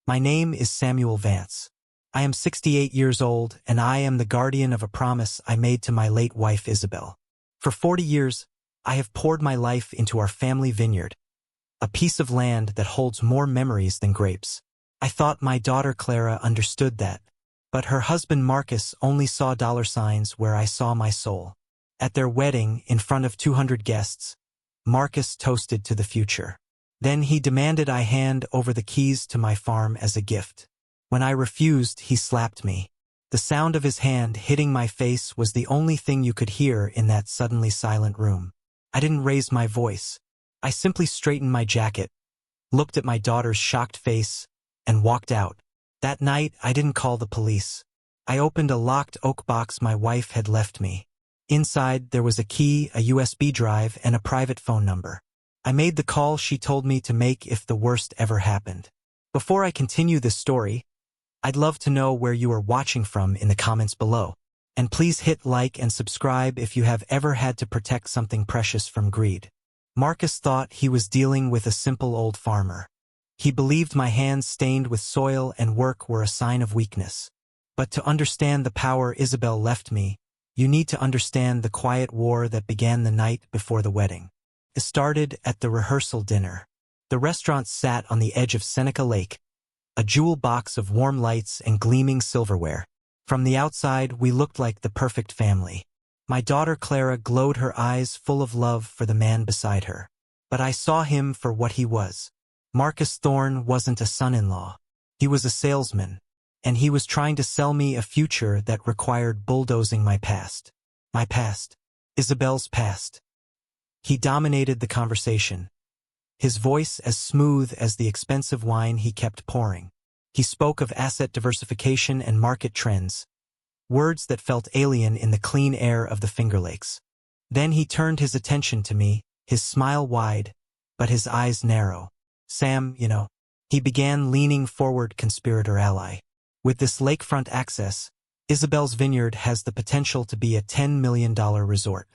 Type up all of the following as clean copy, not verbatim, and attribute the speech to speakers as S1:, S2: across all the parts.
S1: My name is Samuel Vance. I am 68 years old, and I am the guardian of a promise I made to my late wife Isabel. For 40 years, I have poured my life into our family vineyard, a piece of land that holds more memories than grapes. I thought my daughter Clara understood that, but her husband Marcus only saw dollar signs where I saw my soul. At their wedding, in front of 200 guests, Marcus toasted to the future. Then he demanded I hand over the keys to my farm as a gift. When I refused, he slapped me. The sound of his hand hitting my face was the only thing you could hear in that suddenly silent room. I didn't raise my voice. I simply straightened my jacket, looked at my daughter's shocked face, and walked out. That night, I didn't call the police. I opened a locked oak box my wife had left me. Inside, there was a key, a USB drive, and a private phone number. I made the call she told me to make if the worst ever happened. Before I continue this story, I'd love to know where you are watching from in the comments below. And please hit like and subscribe if you have ever had to protect something precious from greed. Marcus thought he was dealing with a simple old farmer. He believed my hands stained with soil and work were a sign of weakness. But to understand the power Isabel left me, you need to understand the quiet war that began the night before the wedding. It started at the rehearsal dinner. The restaurant sat on the edge of Seneca Lake, a jewel box of warm lights and gleaming silverware. From the outside, we looked like the perfect family. My daughter Clara glowed, her eyes full of love for the man beside her. But I saw him for what he was. Marcus Thorne wasn't a son-in-law. He was a salesman, and he was trying to sell me a future that required bulldozing my past. My past. Isabel's past. He dominated the conversation, his voice as smooth as the expensive wine he kept pouring. He spoke of asset diversification and market trends, words that felt alien in the clean air of the Finger Lakes. Then he turned his attention to me, his smile wide, but his eyes narrow. Sam, he began, leaning forward, conspirator ally. With this lakefront access, Isabel's vineyard has the potential to be a $10 million resort.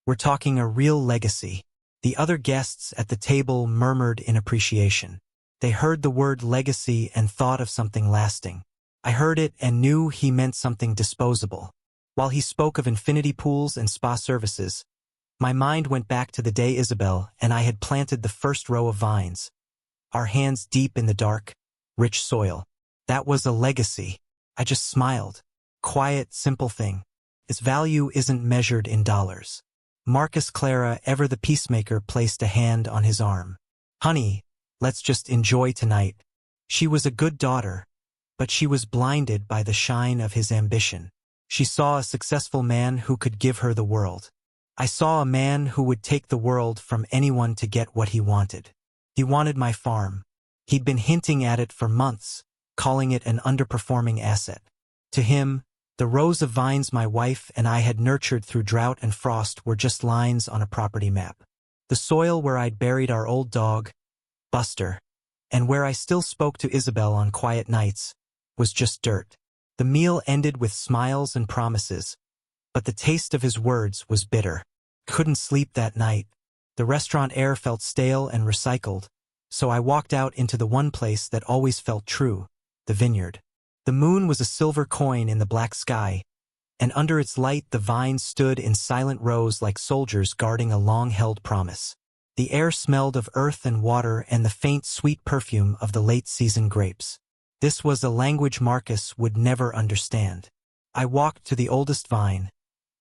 S1: We're talking a real legacy. The other guests at the table murmured in appreciation. They heard the word legacy and thought of something lasting. I heard it and knew he meant something disposable. While he spoke of infinity pools and spa services, my mind went back to the day Isabel and I had planted the first row of vines, our hands deep in the dark, rich soil. That was a legacy. I just smiled. Quiet, simple thing. Its value isn't measured in dollars. Marcus Clara, ever the peacemaker, placed a hand on his arm. Honey, let's just enjoy tonight. She was a good daughter, but she was blinded by the shine of his ambition. She saw a successful man who could give her the world. I saw a man who would take the world from anyone to get what he wanted. He wanted my farm. He'd been hinting at it for months, calling it an underperforming asset. To him, the rows of vines my wife and I had nurtured through drought and frost were just lines on a property map. The soil where I'd buried our old dog, Buster, and where I still spoke to Isabel on quiet nights, was just dirt. The meal ended with smiles and promises, but the taste of his words was bitter. Couldn't sleep that night. The restaurant air felt stale and recycled, so I walked out into the one place that always felt true, the vineyard. The moon was a silver coin in the black sky, and under its light the vines stood in silent rows like soldiers guarding a long-held promise. The air smelled of earth and water and the faint, sweet perfume of the late-season grapes. This was a language Marcus would never understand. I walked to the oldest vine,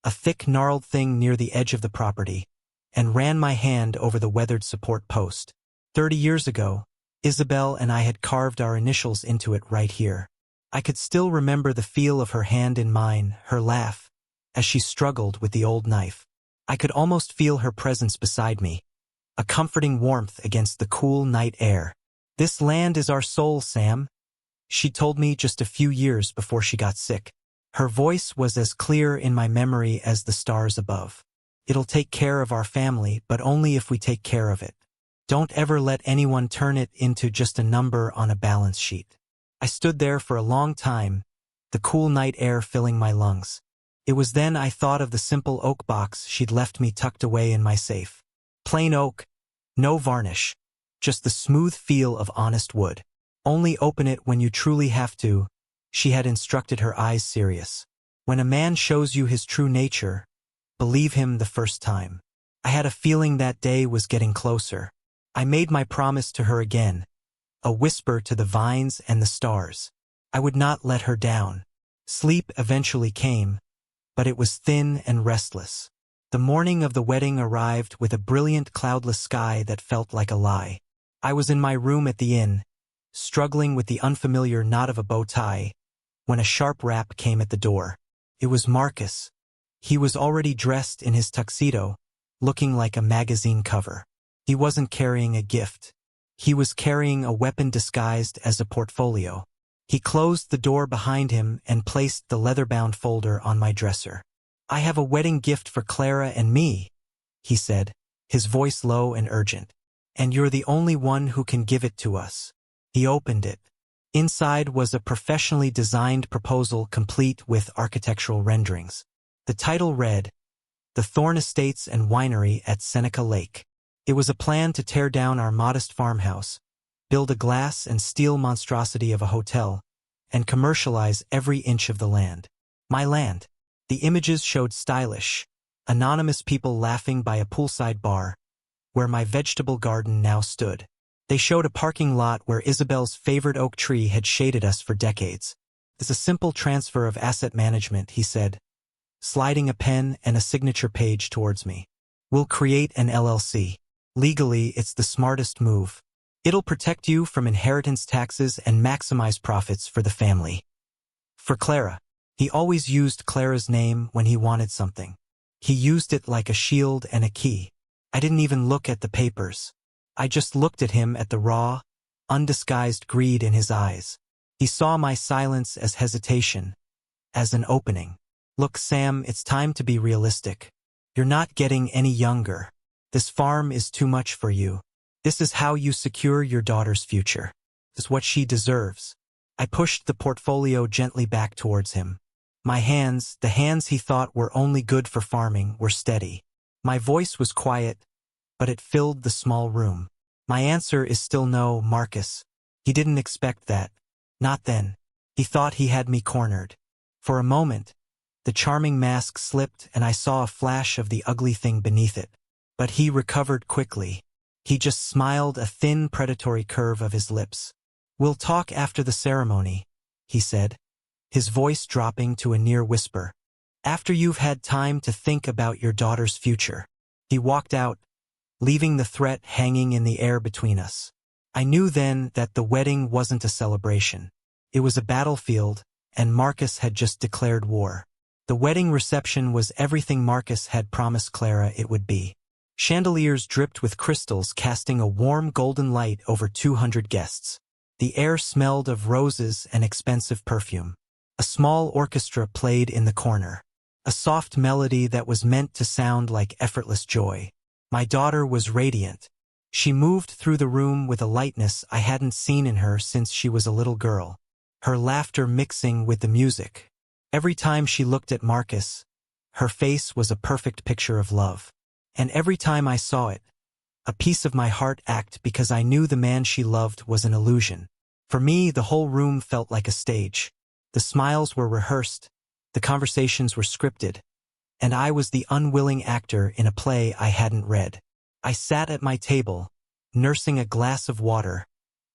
S1: a thick, gnarled thing near the edge of the property, and ran my hand over the weathered support post. 30 years ago, Isabel and I had carved our initials into it right here. I could still remember the feel of her hand in mine, her laugh, as she struggled with the old knife. I could almost feel her presence beside me, a comforting warmth against the cool night air. This land is our soul, Sam, she told me just a few years before she got sick. Her voice was as clear in my memory as the stars above. It'll take care of our family, but only if we take care of it. Don't ever let anyone turn it into just a number on a balance sheet. I stood there for a long time, the cool night air filling my lungs. It was then I thought of the simple oak box she'd left me tucked away in my safe. Plain oak, no varnish, just the smooth feel of honest wood. Only open it when you truly have to, she had instructed, her eyes serious. When a man shows you his true nature, believe him the first time. I had a feeling that day was getting closer. I made my promise to her again, a whisper to the vines and the stars. I would not let her down. Sleep eventually came, but it was thin and restless. The morning of the wedding arrived with a brilliant cloudless sky that felt like a lie. I was in my room at the inn, struggling with the unfamiliar knot of a bow tie, when a sharp rap came at the door. It was Marcus. He was already dressed in his tuxedo, looking like a magazine cover. He wasn't carrying a gift. He was carrying a weapon disguised as a portfolio. He closed the door behind him and placed the leather-bound folder on my dresser. "I have a wedding gift for Clara and me," he said, his voice low and urgent. "And you're the only one who can give it to us." He opened it. Inside was a professionally designed proposal complete with architectural renderings. The title read, "The Thorn Estates and Winery at Seneca Lake." It was a plan to tear down our modest farmhouse, build a glass and steel monstrosity of a hotel, and commercialize every inch of the land. My land. The images showed stylish, anonymous people laughing by a poolside bar, where my vegetable garden now stood. They showed a parking lot where Isabel's favorite oak tree had shaded us for decades. "It's a simple transfer of asset management," he said, sliding a pen and a signature page towards me. "We'll create an LLC. Legally, it's the smartest move. It'll protect you from inheritance taxes and maximize profits for the family." For Clara. He always used Clara's name when he wanted something. He used it like a shield and a key. I didn't even look at the papers. I just looked at him, at the raw, undisguised greed in his eyes. He saw my silence as hesitation, as an opening. "Look, Sam, it's time to be realistic. You're not getting any younger. This farm is too much for you. This is how you secure your daughter's future. This is what she deserves." I pushed the portfolio gently back towards him. My hands, the hands he thought were only good for farming, were steady. My voice was quiet, but it filled the small room. "My answer is still no, Marcus." He didn't expect that. Not then. He thought he had me cornered. For a moment, the charming mask slipped and I saw a flash of the ugly thing beneath it. But he recovered quickly. He just smiled, a thin, predatory curve of his lips. "We'll talk after the ceremony," he said, his voice dropping to a near whisper. "After you've had time to think about your daughter's future." He walked out, leaving the threat hanging in the air between us. I knew then that the wedding wasn't a celebration. It was a battlefield, and Marcus had just declared war. The wedding reception was everything Marcus had promised Clara it would be. Chandeliers dripped with crystals, casting a warm golden light over 200 guests. The air smelled of roses and expensive perfume. A small orchestra played in the corner, a soft melody that was meant to sound like effortless joy. My daughter was radiant. She moved through the room with a lightness I hadn't seen in her since she was a little girl, her laughter mixing with the music. Every time she looked at Marcus, her face was a perfect picture of love. And every time I saw it, a piece of my heart ached, because I knew the man she loved was an illusion. For me, the whole room felt like a stage. The smiles were rehearsed, the conversations were scripted, and I was the unwilling actor in a play I hadn't read. I sat at my table, nursing a glass of water,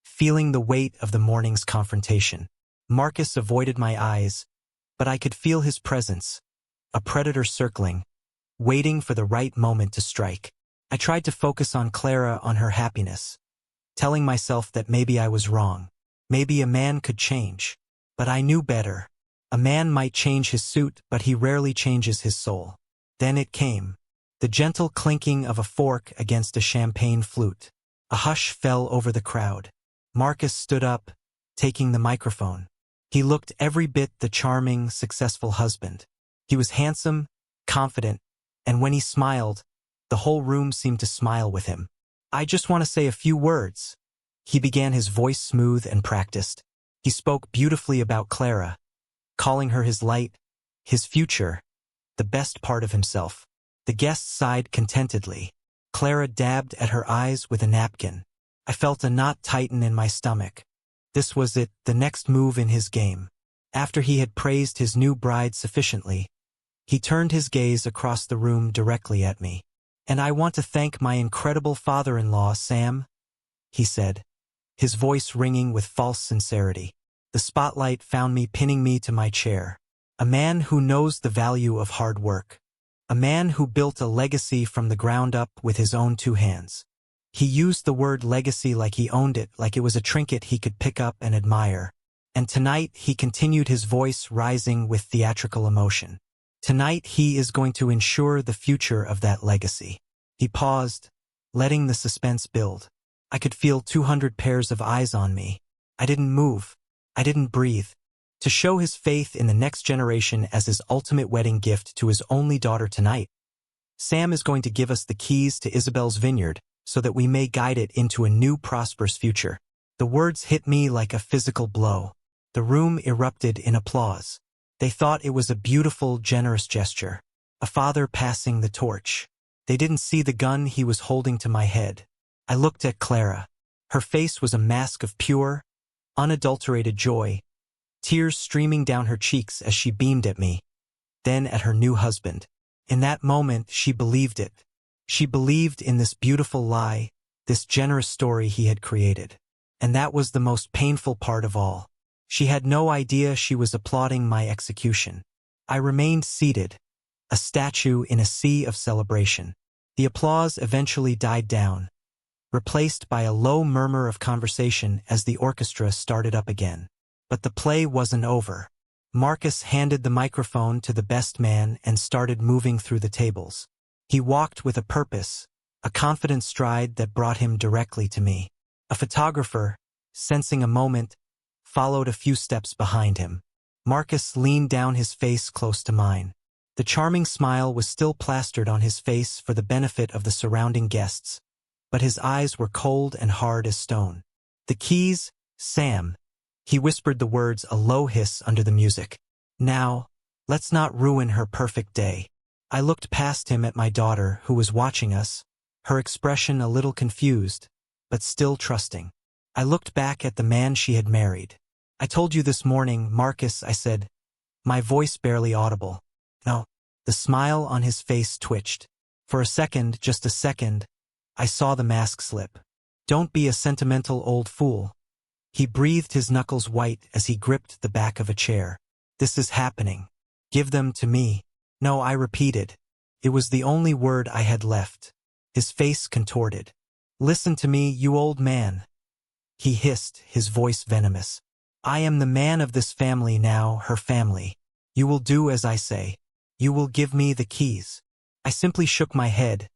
S1: feeling the weight of the morning's confrontation. Marcus avoided my eyes, but I could feel his presence, a predator circling, waiting for the right moment to strike. I tried to focus on Clara, on her happiness, telling myself that maybe I was wrong. Maybe a man could change. But I knew better. A man might change his suit, but he rarely changes his soul. Then it came. The gentle clinking of a fork against a champagne flute. A hush fell over the crowd. Marcus stood up, taking the microphone. He looked every bit the charming, successful husband. He was handsome, confident, and when he smiled, the whole room seemed to smile with him. "I just want to say a few words." He began, his voice smooth and practiced. He spoke beautifully about Clara, calling her his light, his future, the best part of himself. The guests sighed contentedly. Clara dabbed at her eyes with a napkin. I felt a knot tighten in my stomach. This was it, the next move in his game. After he had praised his new bride sufficiently, he turned his gaze across the room directly at me. "And I want to thank my incredible father-in-law, Sam," he said, his voice ringing with false sincerity. The spotlight found me pinning me to my chair. A man who knows the value of hard work. A man who built a legacy from the ground up with his own two hands. He used the word legacy like he owned it, like it was a trinket he could pick up and admire. And tonight he continued, his voice rising with theatrical emotion. Tonight he is going to ensure the future of that legacy. He paused, letting the suspense build. I could feel 200 pairs of eyes on me. I didn't move. I didn't breathe. To show his faith in the next generation as his ultimate wedding gift to his only daughter tonight, Sam is going to give us the keys to Isabel's vineyard so that we may guide it into a new prosperous future. The words hit me like a physical blow. The room erupted in applause. They thought it was a beautiful, generous gesture. A father passing the torch. They didn't see the gun he was holding to my head. I looked at Clara. Her face was a mask of pure, unadulterated joy, tears streaming down her cheeks as she beamed at me, then at her new husband. In that moment, she believed it. She believed in this beautiful lie, this generous story he had created. And that was the most painful part of all. She had no idea she was applauding my execution. I remained seated, a statue in a sea of celebration. The applause eventually died down, replaced by a low murmur of conversation as the orchestra started up again. But the play wasn't over. Marcus handed the microphone to the best man and started moving through the tables. He walked with a purpose, a confident stride that brought him directly to me. A photographer, sensing a moment, followed a few steps behind him. Marcus leaned down, his face close to mine. The charming smile was still plastered on his face for the benefit of the surrounding guests, but his eyes were cold and hard as stone. "The keys, Sam." He whispered the words, a low hiss under the music. "Now, let's not ruin her perfect day." I looked past him at my daughter, who was watching us, her expression a little confused, but still trusting. I looked back at the man she had married. "I told you this morning, Marcus," I said, my voice barely audible. "No." The smile on his face twitched. For a second, just a second, I saw the mask slip. "Don't be a sentimental old fool." He breathed, his knuckles white as he gripped the back of a chair. "This is happening. Give them to me." "No," I repeated. It was the only word I had left. His face contorted. "Listen to me, you old man," he hissed, his voice venomous. "I am the man of this family now, her family. You will do as I say. You will give me the keys." I simply shook my head,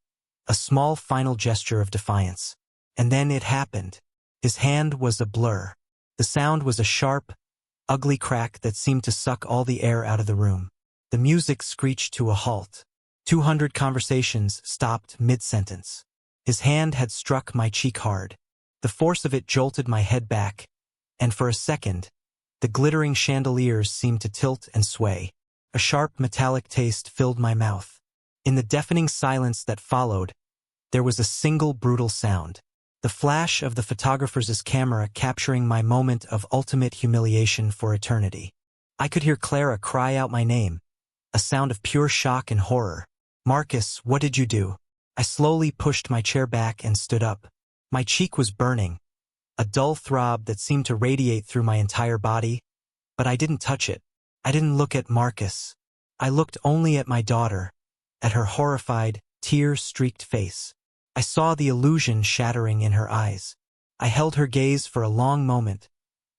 S1: a small final gesture of defiance. And then it happened. His hand was a blur. The sound was a sharp, ugly crack that seemed to suck all the air out of the room. The music screeched to a halt. 200 conversations stopped mid-sentence. His hand had struck my cheek hard. The force of it jolted my head back, and for a second, the glittering chandeliers seemed to tilt and sway. A sharp metallic taste filled my mouth. In the deafening silence that followed, there was a single brutal sound. The flash of the photographer's camera capturing my moment of ultimate humiliation for eternity. I could hear Clara cry out my name, a sound of pure shock and horror. "Marcus, what did you do?" I slowly pushed my chair back and stood up. My cheek was burning, a dull throb that seemed to radiate through my entire body, but I didn't touch it. I didn't look at Marcus. I looked only at my daughter, at her horrified, tear-streaked face. I saw the illusion shattering in her eyes. I held her gaze for a long moment,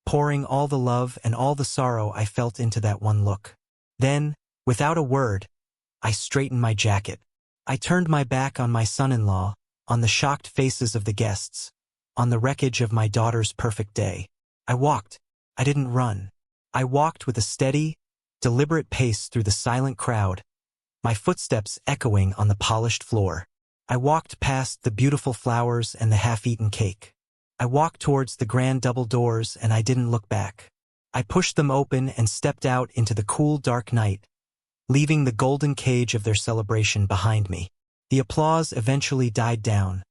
S1: pouring all the love and all the sorrow I felt into that one look. Then, without a word, I straightened my jacket. I turned my back on my son-in-law, on the shocked faces of the guests, on the wreckage of my daughter's perfect day. I walked. I didn't run. I walked with a steady, deliberate pace through the silent crowd, my footsteps echoing on the polished floor. I walked past the beautiful flowers and the half-eaten cake. I walked towards the grand double doors, and I didn't look back. I pushed them open and stepped out into the cool, dark night, leaving the golden cage of their celebration behind me. The applause eventually died down,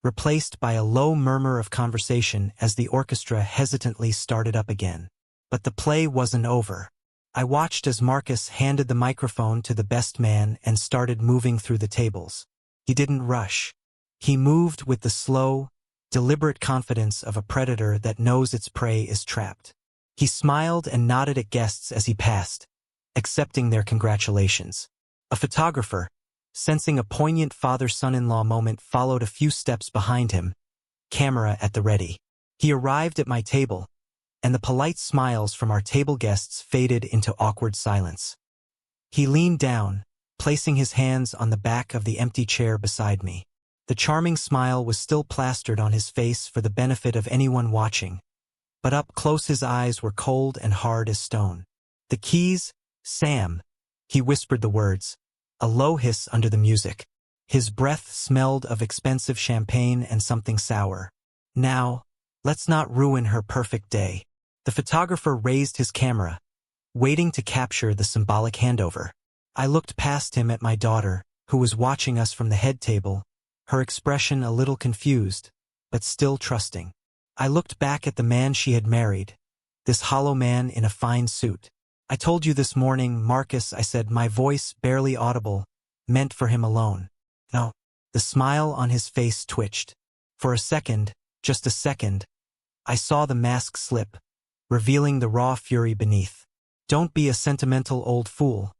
S1: replaced by a low murmur of conversation as the orchestra hesitantly started up again. But the play wasn't over. I watched as Marcus handed the microphone to the best man and started moving through the tables. He didn't rush. He moved with the slow, deliberate confidence of a predator that knows its prey is trapped. He smiled and nodded at guests as he passed, accepting their congratulations. A photographer, sensing a poignant father-son-in-law moment, followed a few steps behind him, camera at the ready. He arrived at my table, and the polite smiles from our table guests faded into awkward silence. He leaned down, placing his hands on the back of the empty chair beside me. The charming smile was still plastered on his face for the benefit of anyone watching, but up close his eyes were cold and hard as stone. "The keys, Sam," he whispered the words, a low hiss under the music. His breath smelled of expensive champagne and something sour. "Now, let's not ruin her perfect day." The photographer raised his camera, waiting to capture the symbolic handover. I looked past him at my daughter, who was watching us from the head table, her expression a little confused, but still trusting. I looked back at the man she had married, this hollow man in a fine suit. "I told you this morning, Marcus," I said, my voice barely audible, meant for him alone. "No." The smile on his face twitched. For a second, just a second, I saw the mask slip, revealing the raw fury beneath. "Don't be a sentimental old fool."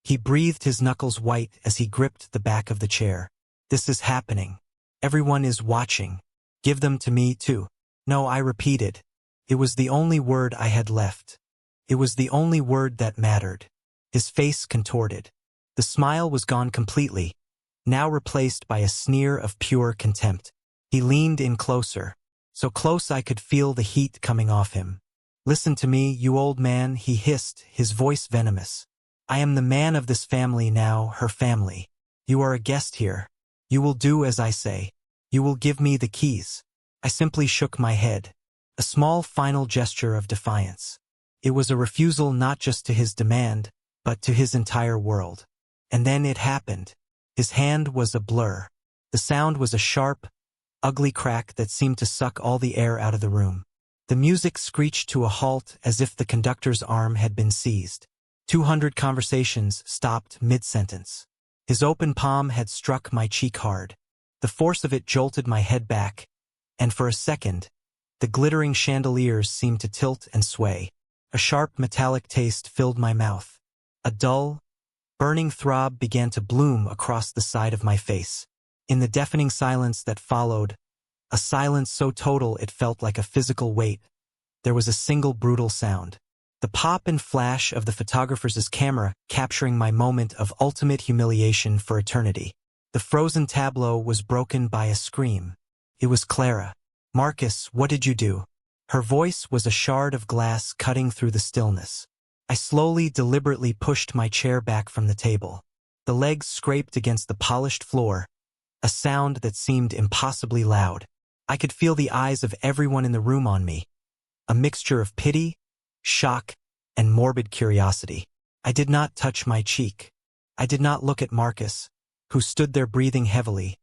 S1: He breathed, his knuckles white as he gripped the back of the chair. "This is happening. Everyone is watching. Give them to me, too." "No," I repeated. It was the only word I had left. It was the only word that mattered. His face contorted. The smile was gone completely, now replaced by a sneer of pure contempt. He leaned in closer, so close I could feel the heat coming off him. "Listen to me, you old man," he hissed, his voice venomous. "I am the man of this family now, her family. You are a guest here. You will do as I say. You will give me the keys." I simply shook my head, a small final gesture of defiance. It was a refusal not just to his demand, but to his entire world. And then it happened. His hand was a blur. The sound was a sharp, ugly crack that seemed to suck all the air out of the room. The music screeched to a halt as if the conductor's arm had been seized. 200 conversations stopped mid-sentence. His open palm had struck my cheek hard. The force of it jolted my head back, and for a second, the glittering chandeliers seemed to tilt and sway. A sharp metallic taste filled my mouth. A dull, burning throb began to bloom across the side of my face. In the deafening silence that followed, a silence so total it felt like a physical weight, there was a single brutal sound. The pop and flash of the photographer's camera capturing my moment of ultimate humiliation for eternity. The frozen tableau was broken by a scream. It was Clara. "Marcus, what did you do?" Her voice was a shard of glass cutting through the stillness. I slowly, deliberately pushed my chair back from the table. The legs scraped against the polished floor, a sound that seemed impossibly loud. I could feel the eyes of everyone in the room on me, a mixture of pity, shock, and morbid curiosity. I did not touch my cheek. I did not look at Marcus, who stood there breathing heavily,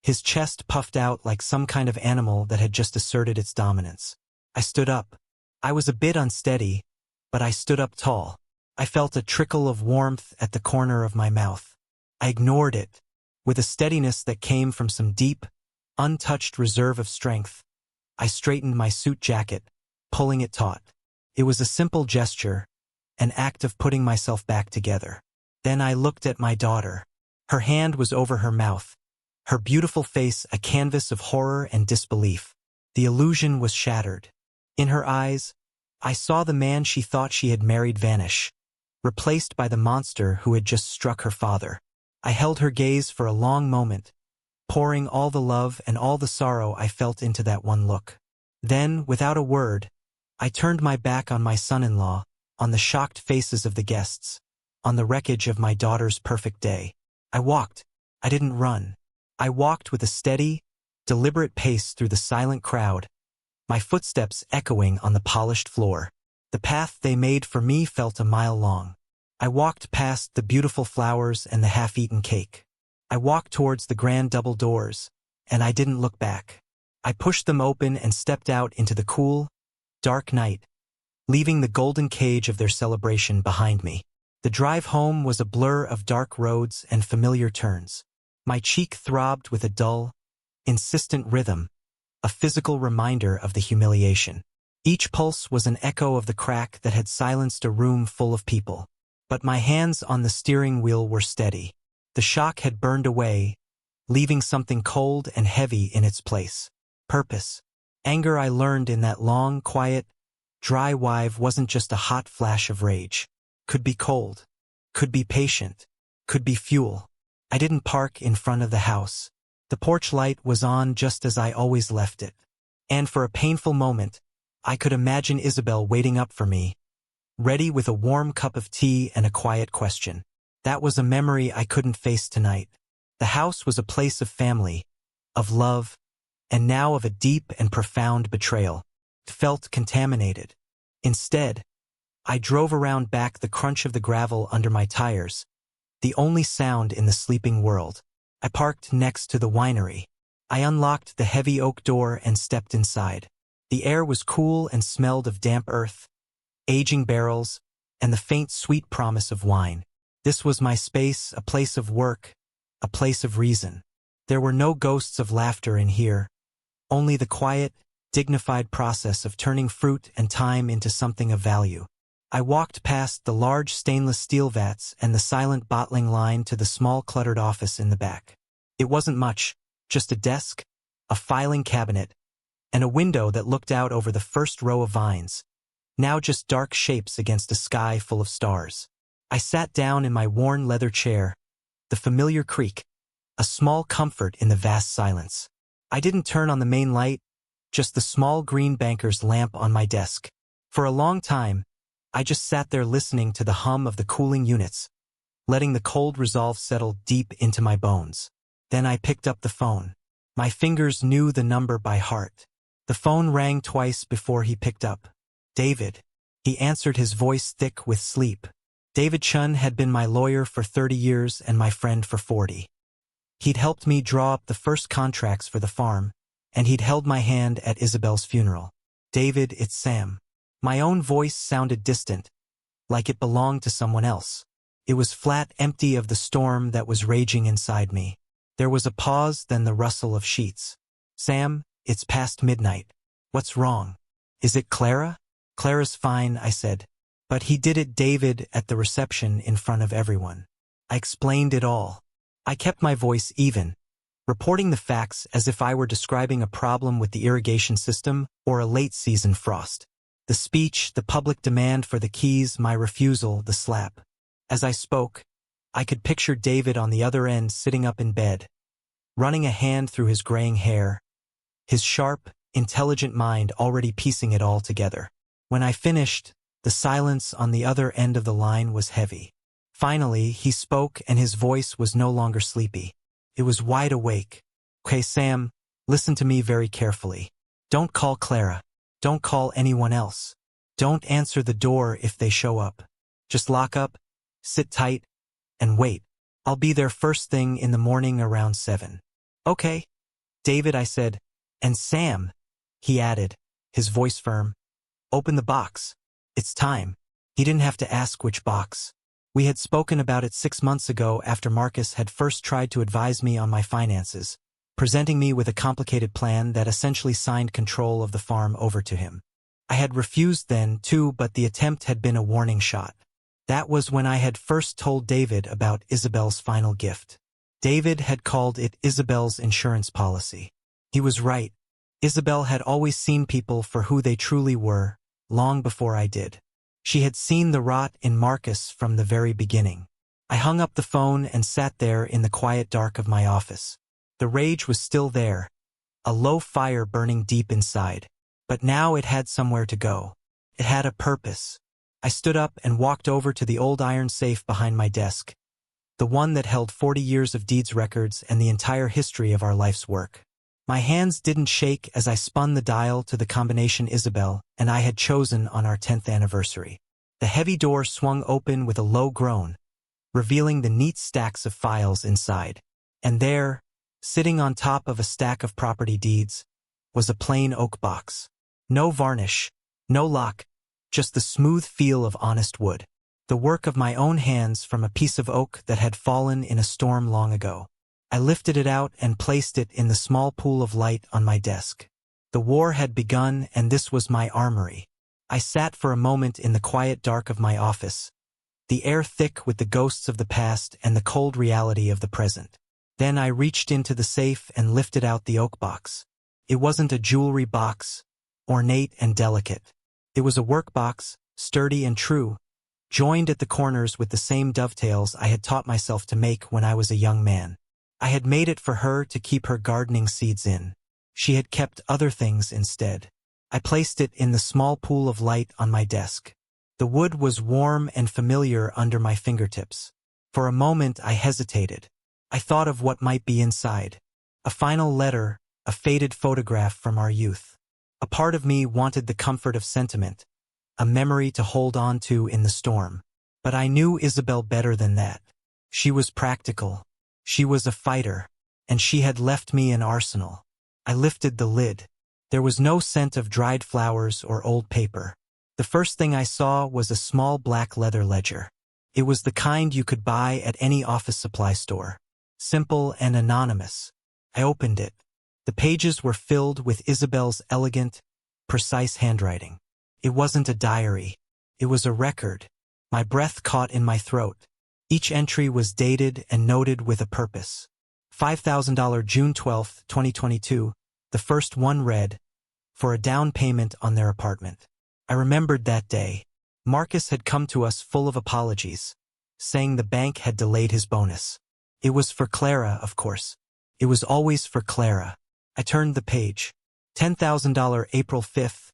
S1: his chest puffed out like some kind of animal that had just asserted its dominance. I stood up. I was a bit unsteady, but I stood up tall. I felt a trickle of warmth at the corner of my mouth. I ignored it, with a steadiness that came from some deep, untouched reserve of strength. I straightened my suit jacket, pulling it taut. It was a simple gesture, an act of putting myself back together. Then I looked at my daughter. Her hand was over her mouth, her beautiful face a canvas of horror and disbelief. The illusion was shattered. In her eyes, I saw the man she thought she had married vanish, replaced by the monster who had just struck her father. I held her gaze for a long moment, pouring all the love and all the sorrow I felt into that one look. Then, without a word, I turned my back on my son-in-law, on the shocked faces of the guests, on the wreckage of my daughter's perfect day. I walked. I didn't run. I walked with a steady, deliberate pace through the silent crowd, my footsteps echoing on the polished floor. The path they made for me felt a mile long. I walked past the beautiful flowers and the half-eaten cake. I walked towards the grand double doors, and I didn't look back. I pushed them open and stepped out into the cool, dark night, leaving the golden cage of their celebration behind me. The drive home was a blur of dark roads and familiar turns. My cheek throbbed with a dull, insistent rhythm, a physical reminder of the humiliation. Each pulse was an echo of the crack that had silenced a room full of people. But my hands on the steering wheel were steady. The shock had burned away, leaving something cold and heavy in its place. Purpose. Anger, I learned in that long, quiet, dry drive, wasn't just a hot flash of rage. Could be cold. Could be patient. Could be fuel. I didn't park in front of the house. The porch light was on just as I always left it. And for a painful moment, I could imagine Isabel waiting up for me, ready with a warm cup of tea and a quiet question. That was a memory I couldn't face tonight. The house was a place of family, of love, and now of a deep and profound betrayal. It felt contaminated. Instead, I drove around back, the crunch of the gravel under my tires, the only sound in the sleeping world. I parked next to the winery. I unlocked the heavy oak door and stepped inside. The air was cool and smelled of damp earth, aging barrels, and the faint sweet promise of wine. This was my space, a place of work, a place of reason. There were no ghosts of laughter in here, only the quiet, dignified process of turning fruit and time into something of value. I walked past the large stainless steel vats and the silent bottling line to the small cluttered office in the back. It wasn't much, just a desk, a filing cabinet, and a window that looked out over the first row of vines, now just dark shapes against a sky full of stars. I sat down in my worn leather chair, the familiar creak, a small comfort in the vast silence. I didn't turn on the main light, just the small green banker's lamp on my desk. For a long time, I just sat there listening to the hum of the cooling units, letting the cold resolve settle deep into my bones. Then I picked up the phone. My fingers knew the number by heart. The phone rang twice before he picked up. David. He answered, his voice thick with sleep. David Chun had been my lawyer for 30 years and my friend for 40. He'd helped me draw up the first contracts for the farm, and he'd held my hand at Isabel's funeral. David, it's Sam. My own voice sounded distant, like it belonged to someone else. It was flat, empty of the storm that was raging inside me. There was a pause, then the rustle of sheets. Sam, it's past midnight. What's wrong? Is it Clara? Clara's fine, I said. But he did it, David, at the reception in front of everyone. I explained it all. I kept my voice even, reporting the facts as if I were describing a problem with the irrigation system or a late-season frost. The speech, the public demand for the keys, my refusal, the slap. As I spoke, I could picture David on the other end sitting up in bed, running a hand through his graying hair, his sharp, intelligent mind already piecing it all together. When I finished, the silence on the other end of the line was heavy. Finally, he spoke, and his voice was no longer sleepy. It was wide awake. Okay, Sam, listen to me very carefully. Don't call Clara. Don't call anyone else. Don't answer the door if they show up. Just lock up, sit tight, and wait. I'll be there first thing in the morning around 7. Okay, David, I said. And Sam, he added, his voice firm, open the box. It's time. He didn't have to ask which box. We had spoken about it 6 months ago after Marcus had first tried to advise me on my finances, presenting me with a complicated plan that essentially signed control of the farm over to him. I had refused then, too, but the attempt had been a warning shot. That was when I had first told David about Isabel's final gift. David had called it Isabel's insurance policy. He was right. Isabel had always seen people for who they truly were, long before I did. She had seen the rot in Marcus from the very beginning. I hung up the phone and sat there in the quiet dark of my office. The rage was still there, a low fire burning deep inside. But now it had somewhere to go. It had a purpose. I stood up and walked over to the old iron safe behind my desk, the one that held 40 years of deeds records and the entire history of our life's work. My hands didn't shake as I spun the dial to the combination Isabel and I had chosen on our 10th anniversary. The heavy door swung open with a low groan, revealing the neat stacks of files inside. And there, Sitting on top of a stack of property deeds was a plain oak box. No varnish, no lock, just the smooth feel of honest wood. The work of my own hands from a piece of oak that had fallen in a storm long ago. I lifted it out and placed it in the small pool of light on my desk. The war had begun, and this was my armory. I sat for a moment in the quiet dark of my office, the air thick with the ghosts of the past and the cold reality of the present. Then I reached into the safe and lifted out the oak box. It wasn't a jewelry box, ornate and delicate. It was a work box, sturdy and true, joined at the corners with the same dovetails I had taught myself to make when I was a young man. I had made it for her to keep her gardening seeds in. She had kept other things instead. I placed it in the small pool of light on my desk. The wood was warm and familiar under my fingertips. For a moment I hesitated. I thought of what might be inside. A final letter, a faded photograph from our youth. A part of me wanted the comfort of sentiment, a memory to hold on to in the storm. But I knew Isabel better than that. She was practical. She was a fighter, and she had left me an arsenal. I lifted the lid. There was no scent of dried flowers or old paper. The first thing I saw was a small black leather ledger. It was the kind you could buy at any office supply store. Simple and anonymous. I opened it. The pages were filled with Isabel's elegant, precise handwriting. It wasn't a diary. It was a record. My breath caught in my throat. Each entry was dated and noted with a purpose. $5,000 June 12, 2022. The first one read, for a down payment on their apartment. I remembered that day. Marcus had come to us full of apologies, saying the bank had delayed his bonus. It was for Clara, of course. It was always for Clara. I turned the page. $10,000 April 5,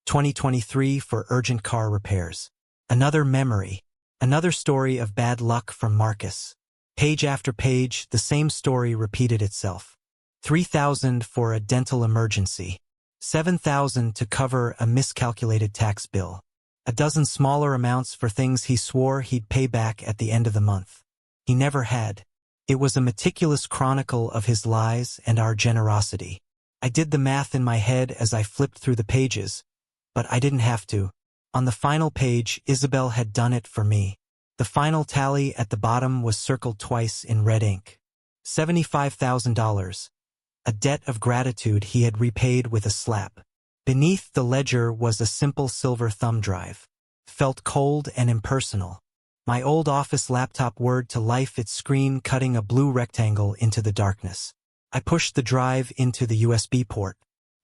S1: 2023 for urgent car repairs. Another memory. Another story of bad luck from Marcus. Page after page, the same story repeated itself. $3,000 for a dental emergency. $7,000 to cover a miscalculated tax bill. A dozen smaller amounts for things he swore he'd pay back at the end of the month. He never had. It was a meticulous chronicle of his lies and our generosity. I did the math in my head as I flipped through the pages, but I didn't have to. On the final page, Isabel had done it for me. The final tally at the bottom was circled twice in red ink. $75,000. A debt of gratitude he had repaid with a slap. Beneath the ledger was a simple silver thumb drive. Felt cold and impersonal. My old office laptop whirred to life, its screen cutting a blue rectangle into the darkness. I pushed the drive into the USB port.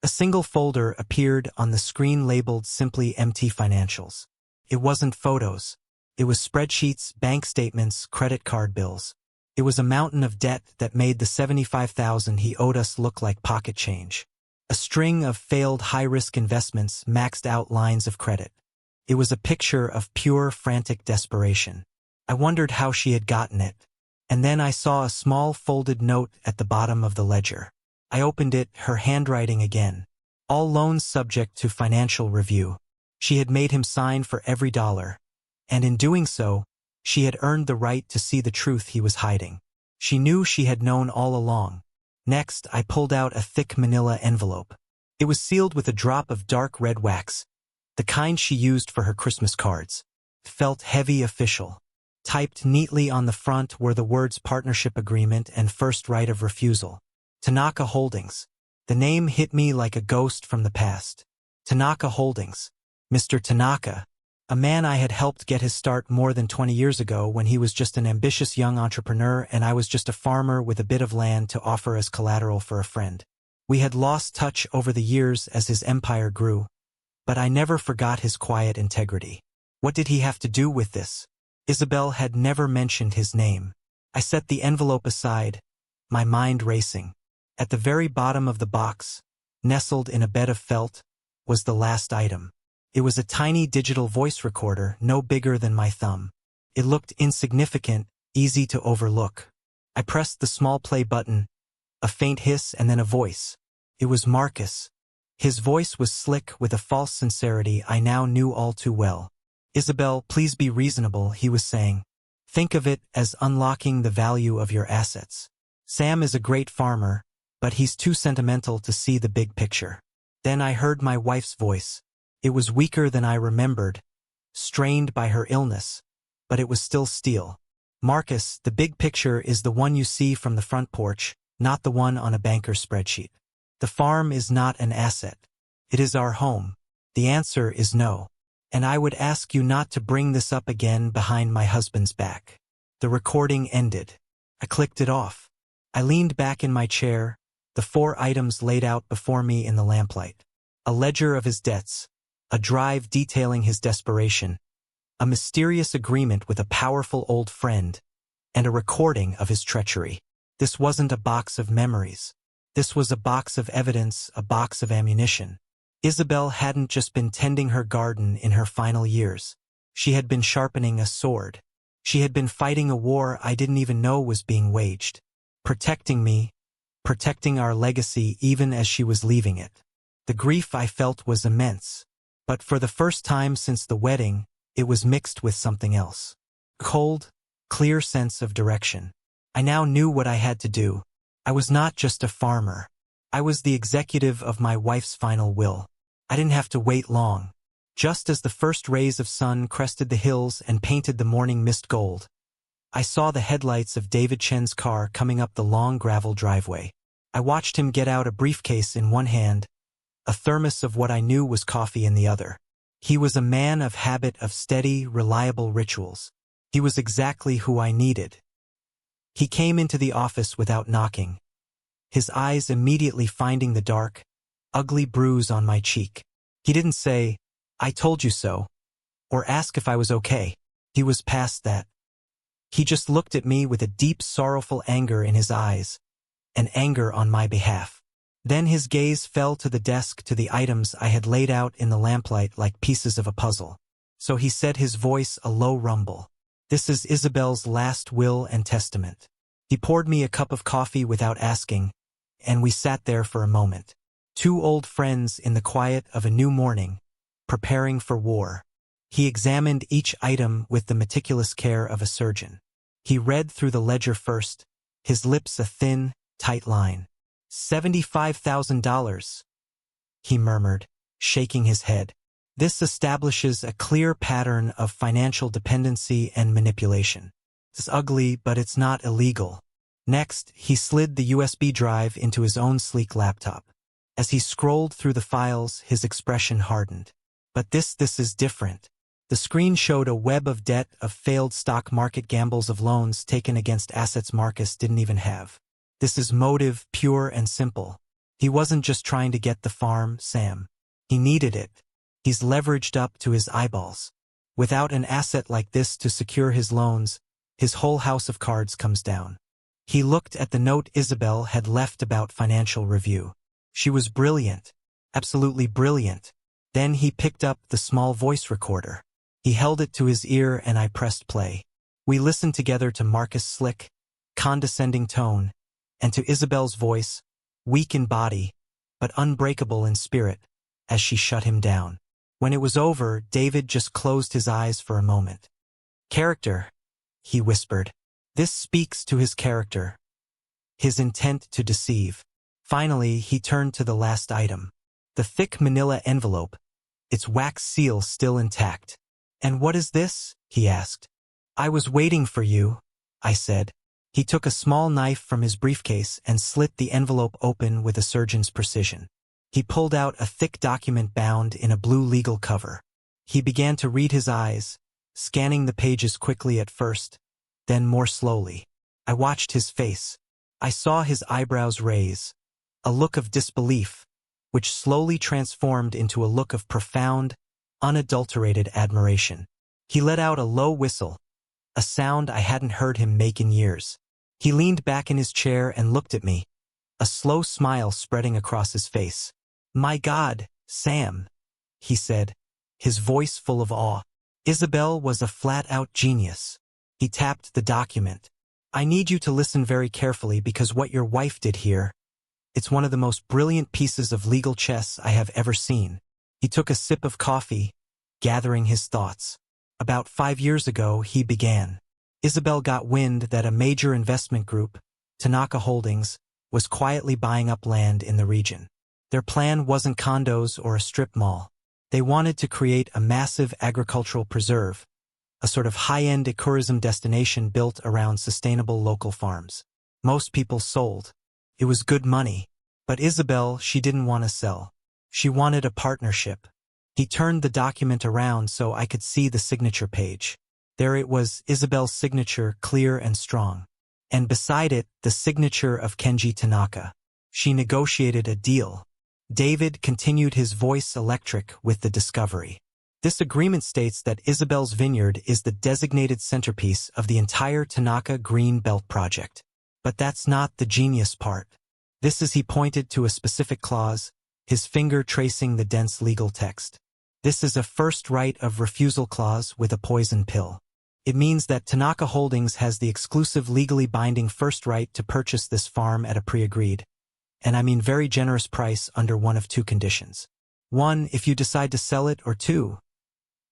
S1: A single folder appeared on the screen labeled simply Empty Financials. It wasn't photos. It was spreadsheets, bank statements, credit card bills. It was a mountain of debt that made the $75,000 he owed us look like pocket change. A string of failed high-risk investments, maxed out lines of credit. It was a picture of pure, frantic desperation. I wondered how she had gotten it. And then I saw a small folded note at the bottom of the ledger. I opened it, her handwriting again. All loans subject to financial review. She had made him sign for every dollar. And in doing so, she had earned the right to see the truth he was hiding. She knew she had known all along. Next, I pulled out a thick manila envelope. It was sealed with a drop of dark red wax, the kind she used for her Christmas cards. Felt heavy, official. Typed neatly on the front were the words partnership agreement and first right of refusal. Tanaka Holdings. The name hit me like a ghost from the past. Tanaka Holdings. Mr. Tanaka. A man I had helped get his start more than 20 years ago when he was just an ambitious young entrepreneur and I was just a farmer with a bit of land to offer as collateral for a friend. We had lost touch over the years as his empire grew, but I never forgot his quiet integrity. What did he have to do with this? Isabel had never mentioned his name. I set the envelope aside, my mind racing. At the very bottom of the box, nestled in a bed of felt, was the last item. It was a tiny digital voice recorder, no bigger than my thumb. It looked insignificant, easy to overlook. I pressed the small play button, a faint hiss and then a voice. It was Marcus. His voice was slick with a false sincerity I now knew all too well. Isabel, please be reasonable, he was saying. Think of it as unlocking the value of your assets. Sam is a great farmer, but he's too sentimental to see the big picture. Then I heard my wife's voice. It was weaker than I remembered, strained by her illness, but it was still steel. Marcus, the big picture is the one you see from the front porch, not the one on a banker's spreadsheet. The farm is not an asset. It is our home. The answer is no. And I would ask you not to bring this up again behind my husband's back. The recording ended. I clicked it off. I leaned back in my chair, the 4 items laid out before me in the lamplight. A ledger of his debts, a drive detailing his desperation, a mysterious agreement with a powerful old friend, and a recording of his treachery. This wasn't a box of memories. This was a box of evidence, a box of ammunition. Isabel hadn't just been tending her garden in her final years. She had been sharpening a sword. She had been fighting a war I didn't even know was being waged. Protecting me, protecting our legacy even as she was leaving it. The grief I felt was immense. But for the first time since the wedding, it was mixed with something else. Cold, clear sense of direction. I now knew what I had to do. I was not just a farmer. I was the executive of my wife's final will. I didn't have to wait long. Just as the first rays of sun crested the hills and painted the morning mist gold, I saw the headlights of David Chen's car coming up the long gravel driveway. I watched him get out a briefcase in one hand, a thermos of what I knew was coffee in the other. He was a man of habit, of steady, reliable rituals. He was exactly who I needed. He came into the office without knocking, his eyes immediately finding the dark, ugly bruise on my cheek. He didn't say, "I told you so," or ask if I was okay. He was past that. He just looked at me with a deep, sorrowful anger in his eyes, an anger on my behalf. Then his gaze fell to the desk, to the items I had laid out in the lamplight like pieces of a puzzle. So he said, his voice a low rumble, "This is Isabel's last will and testament." He poured me a cup of coffee without asking, and we sat there for a moment. 2 old friends in the quiet of a new morning, preparing for war. He examined each item with the meticulous care of a surgeon. He read through the ledger first, his lips a thin, tight line. $75,000, he murmured, shaking his head. This establishes a clear pattern of financial dependency and manipulation. It's ugly, but it's not illegal. Next, he slid the USB drive into his own sleek laptop. As he scrolled through the files, his expression hardened. But this is different. The screen showed a web of debt, of failed stock market gambles, of loans taken against assets Marcus didn't even have. This is motive, pure and simple. He wasn't just trying to get the farm, Sam. He needed it. He's leveraged up to his eyeballs. Without an asset like this to secure his loans, his whole house of cards comes down. He looked at the note Isabel had left about financial review. She was brilliant. Absolutely brilliant. Then he picked up the small voice recorder. He held it to his ear and I pressed play. We listened together to Marcus' slick, condescending tone, and to Isabel's voice, weak in body, but unbreakable in spirit, as she shut him down. When it was over, David just closed his eyes for a moment. "Character," he whispered. "This speaks to his character. His intent to deceive." Finally, he turned to the last item. The thick manila envelope, its wax seal still intact. "And what is this?" he asked. "I was waiting for you," I said. He took a small knife from his briefcase and slit the envelope open with a surgeon's precision. He pulled out a thick document bound in a blue legal cover. He began to read, his eyes, scanning the pages quickly at first, then more slowly. I watched his face. I saw his eyebrows raise, a look of disbelief, which slowly transformed into a look of profound, unadulterated admiration. He let out a low whistle, a sound I hadn't heard him make in years. He leaned back in his chair and looked at me, a slow smile spreading across his face. "My God, Sam," he said, his voice full of awe. Isabel was a flat-out genius. He tapped the document. "I need you to listen very carefully, because what your wife did here, it's one of the most brilliant pieces of legal chess I have ever seen." He took a sip of coffee, gathering his thoughts. "About 5 years ago," he began, "Isabel got wind that a major investment group, Tanaka Holdings, was quietly buying up land in the region. Their plan wasn't condos or a strip mall. They wanted to create a massive agricultural preserve, a sort of high-end ecotourism destination built around sustainable local farms. Most people sold. It was good money. But Isabel, she didn't want to sell. She wanted a partnership. He turned the document around so I could see the signature page. There it was, Isabel's signature, clear and strong. And beside it, the signature of Kenji Tanaka. She negotiated a deal. David continued, his voice electric with the discovery. This agreement states that Isabel's vineyard is the designated centerpiece of the entire Tanaka Green Belt project. But that's not the genius part. This is, he pointed to a specific clause, his finger tracing the dense legal text. This is a first right of refusal clause with a poison pill. It means that Tanaka Holdings has the exclusive legally binding first right to purchase this farm at a pre-agreed, and I mean very generous price under one of two conditions. One, if you decide to sell it, or two.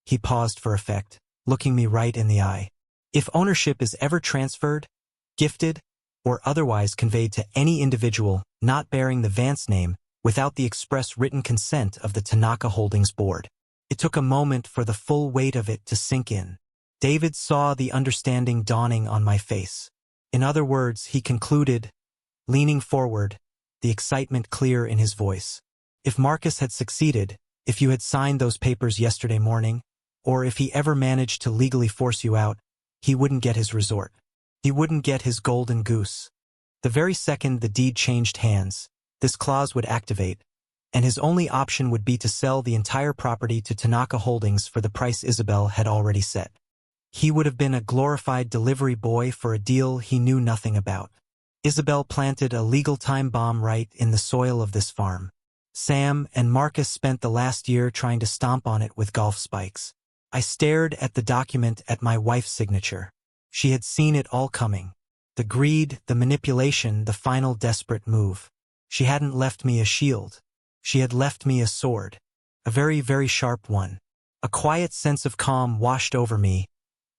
S1: He paused for effect, looking me right in the eye. If ownership is ever transferred, gifted, or otherwise conveyed to any individual not bearing the Vance name without the express written consent of the Tanaka Holdings board. It took a moment for the full weight of it to sink in. David saw the understanding dawning on my face. In other words, he concluded, leaning forward, the excitement clear in his voice. If Marcus had succeeded, if you had signed those papers yesterday morning, or if he ever managed to legally force you out, he wouldn't get his resort. He wouldn't get his golden goose. The very second the deed changed hands, this clause would activate, and his only option would be to sell the entire property to Tanaka Holdings for the price Isabel had already set. He would have been a glorified delivery boy for a deal he knew nothing about. Isabel planted a legal time bomb right in the soil of this farm. Sam and Marcus spent the last year trying to stomp on it with golf spikes. I stared at the document, at my wife's signature. She had seen it all coming. The greed, the manipulation, the final desperate move. She hadn't left me a shield. She had left me a sword. A very, very sharp one. A quiet sense of calm washed over me,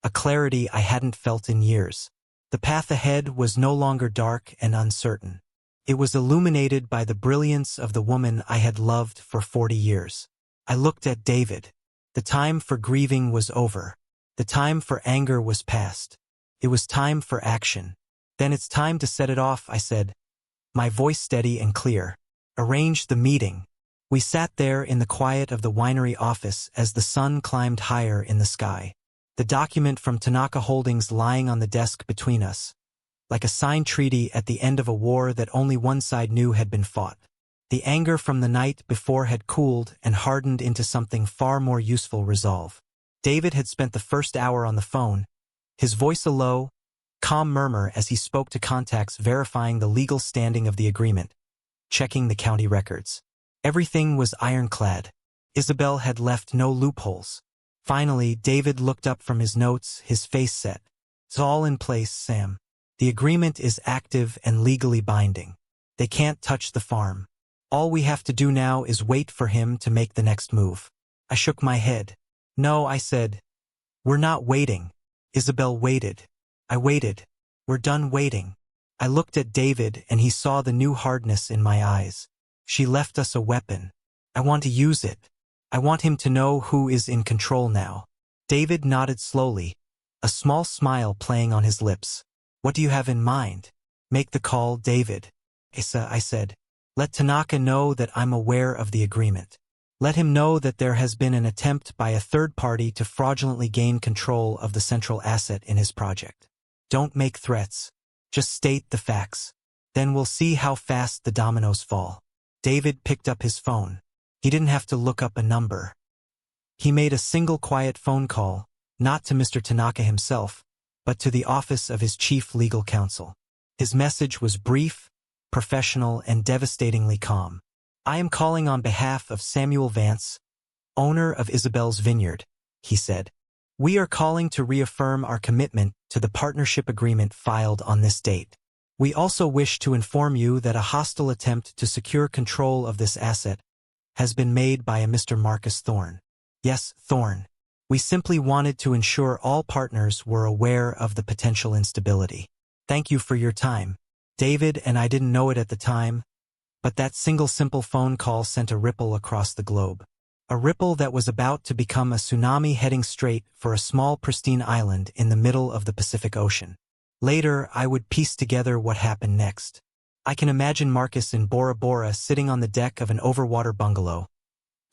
S1: a clarity I hadn't felt in years. The path ahead was no longer dark and uncertain. It was illuminated by the brilliance of the woman I had loved for 40 years. I looked at David. The time for grieving was over. The time for anger was past. It was time for action. Then it's time to set it off, I said, my voice steady and clear. Arrange the meeting. We sat there in the quiet of the winery office as the sun climbed higher in the sky. The document from Tanaka Holdings lying on the desk between us, like a signed treaty at the end of a war that only one side knew had been fought. The anger from the night before had cooled and hardened into something far more useful: resolve. David had spent the first hour on the phone, his voice a low, calm murmur as he spoke to contacts verifying the legal standing of the agreement, checking the county records. Everything was ironclad. Isabel had left no loopholes. Finally, David looked up from his notes, his face set. It's all in place, Sam. The agreement is active and legally binding. They can't touch the farm. All we have to do now is wait for him to make the next move. I shook my head. No, I said. We're not waiting. Isabel waited. I waited. We're done waiting. I looked at David and he saw the new hardness in my eyes. She left us a weapon. I want to use it. I want him to know who is in control now. David nodded slowly, a small smile playing on his lips. What do you have in mind? Make the call, David. Asa, I said. Let Tanaka know that I'm aware of the agreement. Let him know that there has been an attempt by a third party to fraudulently gain control of the central asset in his project. Don't make threats. Just state the facts. Then we'll see how fast the dominoes fall. David picked up his phone. He didn't have to look up a number. He made a single quiet phone call, not to Mr. Tanaka himself, but to the office of his chief legal counsel. His message was brief, professional, and devastatingly calm. I am calling on behalf of Samuel Vance, owner of Isabel's Vineyard, he said. We are calling to reaffirm our commitment to the partnership agreement filed on this date. We also wish to inform you that a hostile attempt to secure control of this asset has been made by a Mr. Marcus Thorne. Yes, Thorne. We simply wanted to ensure all partners were aware of the potential instability. Thank you for your time. David and I didn't know it at the time, but that single simple phone call sent a ripple across the globe. A ripple that was about to become a tsunami heading straight for a small pristine island in the middle of the Pacific Ocean. Later, I would piece together what happened next. I can imagine Marcus in Bora Bora sitting on the deck of an overwater bungalow,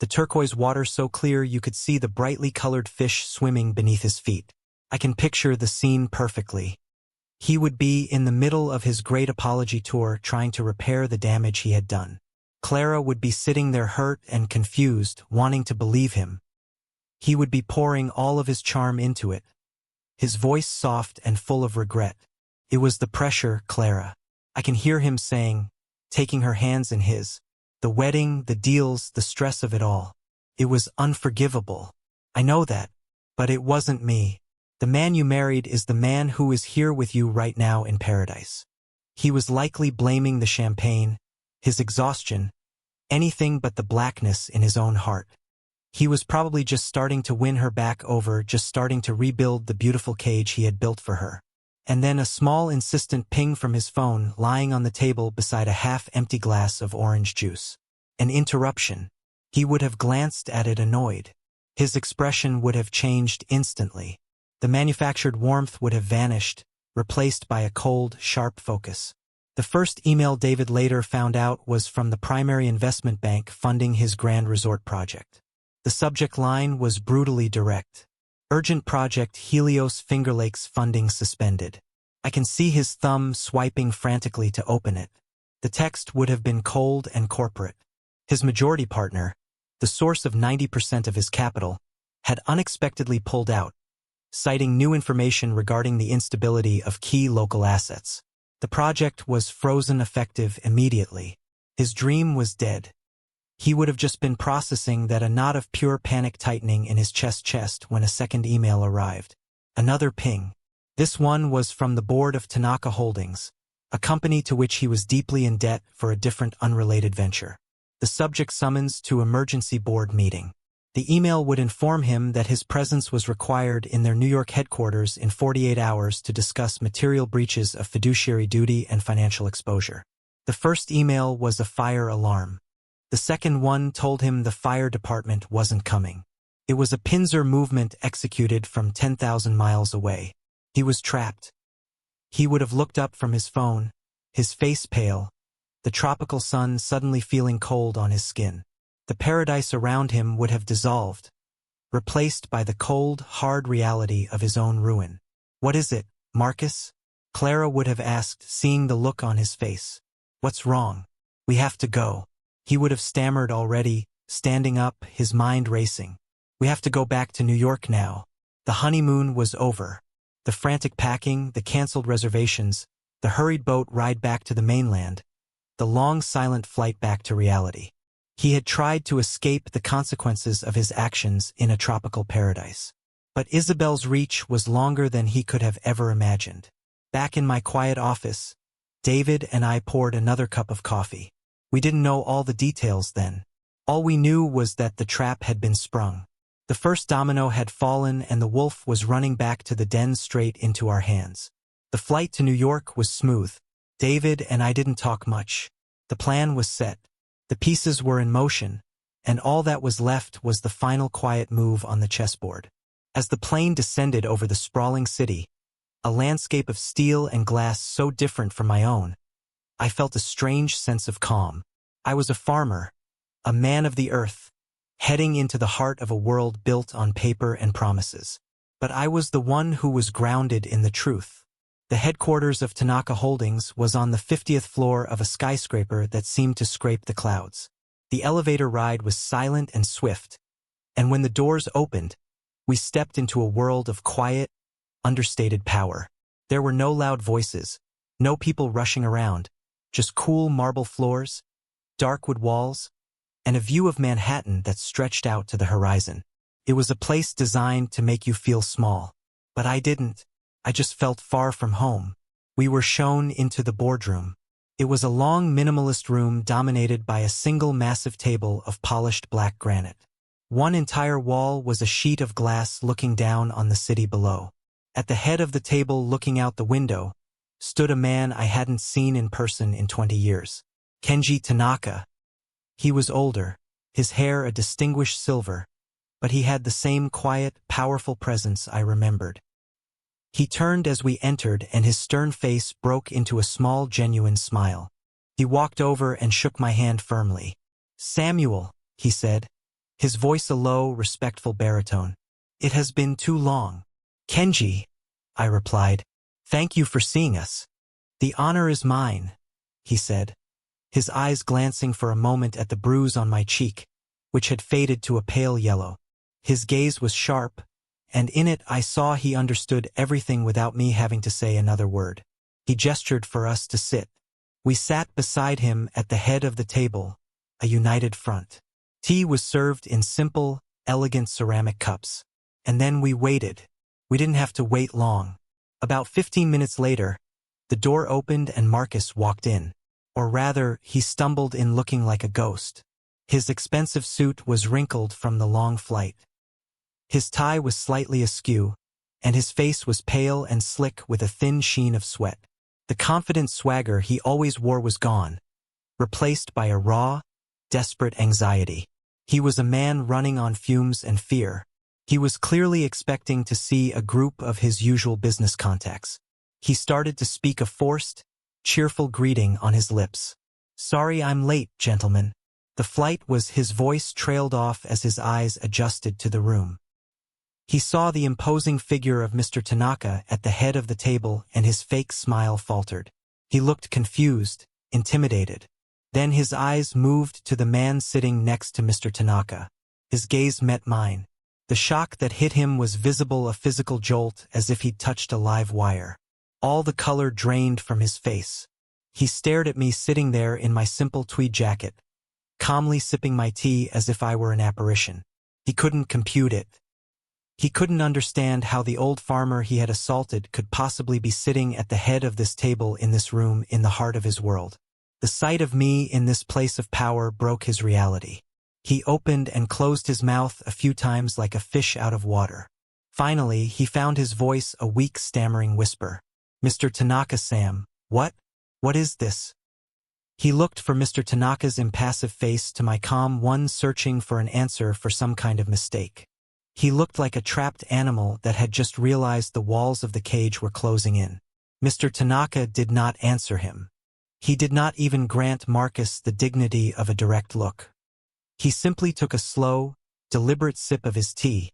S1: the turquoise water so clear you could see the brightly colored fish swimming beneath his feet. I can picture the scene perfectly. He would be in the middle of his great apology tour trying to repair the damage he had done. Clara would be sitting there hurt and confused, wanting to believe him. He would be pouring all of his charm into it, his voice soft and full of regret. It was the pressure, Clara. I can hear him saying, taking her hands in his. The wedding, the deals, the stress of it all. It was unforgivable. I know that, but it wasn't me. The man you married is the man who is here with you right now in paradise. He was likely blaming the champagne, his exhaustion, anything but the blackness in his own heart. He was probably just starting to win her back over, just starting to rebuild the beautiful cage he had built for her. And then a small insistent ping from his phone lying on the table beside a half-empty glass of orange juice. An interruption. He would have glanced at it annoyed. His expression would have changed instantly. The manufactured warmth would have vanished, replaced by a cold, sharp focus. The first email David later found out was from the primary investment bank funding his grand resort project. The subject line was brutally direct. Urgent project Helios Finger Lakes funding suspended. I can see his thumb swiping frantically to open it. The text would have been cold and corporate. His majority partner, the source of 90% of his capital, had unexpectedly pulled out, citing new information regarding the instability of key local assets. The project was frozen effective immediately. His dream was dead. He would have just been processing that, a knot of pure panic tightening in his chest when a second email arrived. Another ping. This one was from the board of Tanaka Holdings, a company to which he was deeply in debt for a different unrelated venture. The subject summons to emergency board meeting. The email would inform him that his presence was required in their New York headquarters in 48 hours to discuss material breaches of fiduciary duty and financial exposure. The first email was a fire alarm. The second one told him the fire department wasn't coming. It was a pincer movement executed from 10,000 miles away. He was trapped. He would have looked up from his phone, his face pale, the tropical sun suddenly feeling cold on his skin. The paradise around him would have dissolved, replaced by the cold, hard reality of his own ruin. "What is it, Marcus?" Clara would have asked, seeing the look on his face. "What's wrong? We have to go." He would have stammered already, standing up, his mind racing. "We have to go back to New York now." The honeymoon was over. The frantic packing, the canceled reservations, the hurried boat ride back to the mainland, the long silent flight back to reality. He had tried to escape the consequences of his actions in a tropical paradise. But Isabel's reach was longer than he could have ever imagined. Back in my quiet office, David and I poured another cup of coffee. We didn't know all the details then. All we knew was that the trap had been sprung. The first domino had fallen and the wolf was running back to the den straight into our hands. The flight to New York was smooth. David and I didn't talk much. The plan was set. The pieces were in motion, and all that was left was the final quiet move on the chessboard. As the plane descended over the sprawling city, a landscape of steel and glass so different from my own, I felt a strange sense of calm. I was a farmer, a man of the earth, heading into the heart of a world built on paper and promises. But I was the one who was grounded in the truth. The headquarters of Tanaka Holdings was on the 50th floor of a skyscraper that seemed to scrape the clouds. The elevator ride was silent and swift, and when the doors opened, we stepped into a world of quiet, understated power. There were no loud voices, no people rushing around, just cool marble floors, dark wood walls, and a view of Manhattan that stretched out to the horizon. It was a place designed to make you feel small. But I didn't. I just felt far from home. We were shown into the boardroom. It was a long minimalist room dominated by a single massive table of polished black granite. One entire wall was a sheet of glass looking down on the city below. At the head of the table looking out the window stood a man I hadn't seen in person in 20 years. Kenji Tanaka. He was older, his hair a distinguished silver, but he had the same quiet, powerful presence I remembered. He turned as we entered and his stern face broke into a small, genuine smile. He walked over and shook my hand firmly. "Samuel," he said, his voice a low, respectful baritone. "It has been too long." "Kenji," I replied, "thank you for seeing us." "The honor is mine," he said, his eyes glancing for a moment at the bruise on my cheek, which had faded to a pale yellow. His gaze was sharp, and in it I saw he understood everything without me having to say another word. He gestured for us to sit. We sat beside him at the head of the table, a united front. Tea was served in simple, elegant ceramic cups. And then we waited. We didn't have to wait long. About 15 minutes later, the door opened and Marcus walked in. Or rather, he stumbled in looking like a ghost. His expensive suit was wrinkled from the long flight. His tie was slightly askew, and his face was pale and slick with a thin sheen of sweat. The confident swagger he always wore was gone, replaced by a raw, desperate anxiety. He was a man running on fumes and fear. He was clearly expecting to see a group of his usual business contacts. He started to speak a forced, cheerful greeting on his lips. "Sorry I'm late, gentlemen." The flight was his voice trailed off as his eyes adjusted to the room. He saw the imposing figure of Mr. Tanaka at the head of the table and his fake smile faltered. He looked confused, intimidated. Then his eyes moved to the man sitting next to Mr. Tanaka. His gaze met mine. The shock that hit him was visible, a physical jolt as if he'd touched a live wire. All the color drained from his face. He stared at me sitting there in my simple tweed jacket, calmly sipping my tea as if I were an apparition. He couldn't compute it. He couldn't understand how the old farmer he had assaulted could possibly be sitting at the head of this table in this room in the heart of his world. The sight of me in this place of power broke his reality. He opened and closed his mouth a few times like a fish out of water. Finally, he found his voice a weak, stammering whisper. "Mr. Tanaka, Sam, what is this?" He looked from Mr. Tanaka's impassive face to my calm one, searching for an answer for some kind of mistake. He looked like a trapped animal that had just realized the walls of the cage were closing in. Mr. Tanaka did not answer him. He did not even grant Marcus the dignity of a direct look. He simply took a slow, deliberate sip of his tea,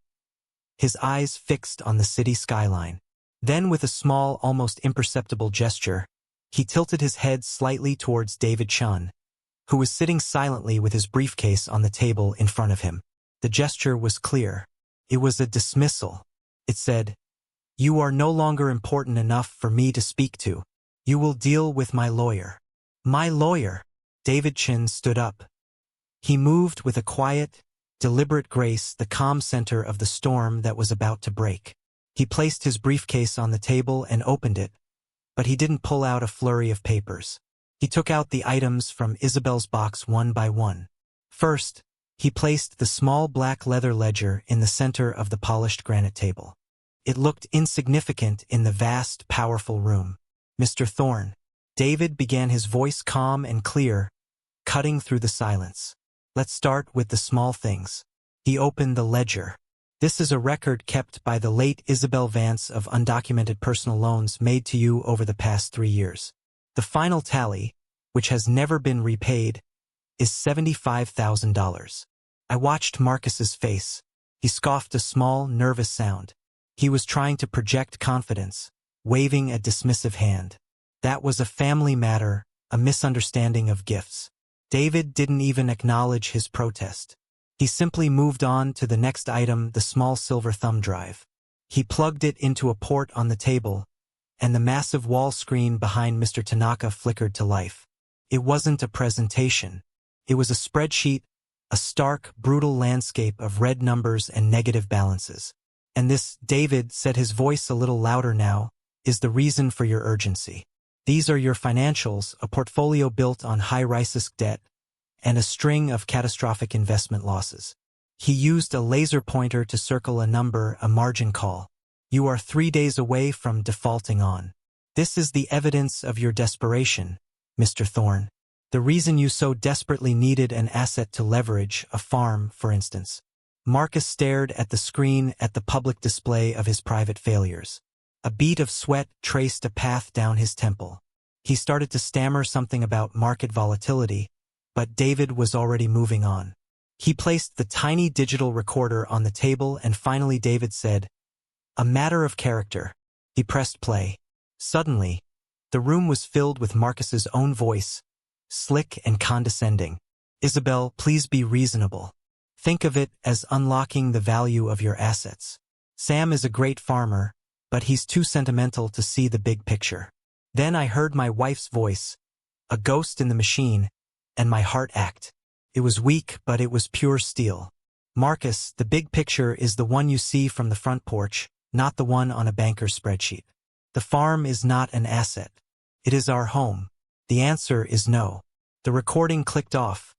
S1: his eyes fixed on the city skyline. Then with a small, almost imperceptible gesture, he tilted his head slightly towards David Chun, who was sitting silently with his briefcase on the table in front of him. The gesture was clear. It was a dismissal. It said, "You are no longer important enough for me to speak to. You will deal with my lawyer." "My lawyer?" David Chin stood up. He moved with a quiet, deliberate grace, the calm center of the storm that was about to break. He placed his briefcase on the table and opened it, but he didn't pull out a flurry of papers. He took out the items from Isabel's box one by one. First, he placed the small black leather ledger in the center of the polished granite table. It looked insignificant in the vast, powerful room. "Mr. Thorne," David began, his voice calm and clear, cutting through the silence. "Let's start with the small things." He opened the ledger. "This is a record kept by the late Isabel Vance of undocumented personal loans made to you over the past 3 years. The final tally, which has never been repaid, is $75,000. I watched Marcus's face. He scoffed a small, nervous sound. He was trying to project confidence, waving a dismissive hand. That was a family matter, a misunderstanding of gifts. David didn't even acknowledge his protest. He simply moved on to the next item, the small silver thumb drive. He plugged it into a port on the table, and the massive wall screen behind Mr. Tanaka flickered to life. It wasn't a presentation. It was a spreadsheet, a stark, brutal landscape of red numbers and negative balances. "And this," David said, his voice a little louder now, "is the reason for your urgency. These are your financials, a portfolio built on high-risk debt, and a string of catastrophic investment losses." He used a laser pointer to circle a number, a margin call. "You are 3 days away from defaulting on This is the evidence of your desperation, Mr. Thorne. The reason you so desperately needed an asset to leverage, a farm, for instance. Marcus stared at the screen at the public display of his private failures. A bead of sweat traced a path down his temple. He started to stammer something about market volatility, but David was already moving on. He placed the tiny digital recorder on the table and finally David said, "A matter of character." He pressed play. Suddenly, the room was filled with Marcus's own voice, slick and condescending. "Isabel, please be reasonable. Think of it as unlocking the value of your assets. Sam is a great farmer, but he's too sentimental to see the big picture." Then I heard my wife's voice, a ghost in the machine, and my heart ached. It was weak, but it was pure steel. "Marcus, the big picture is the one you see from the front porch, not the one on a banker's spreadsheet. The farm is not an asset. It is our home. The answer is no." The recording clicked off,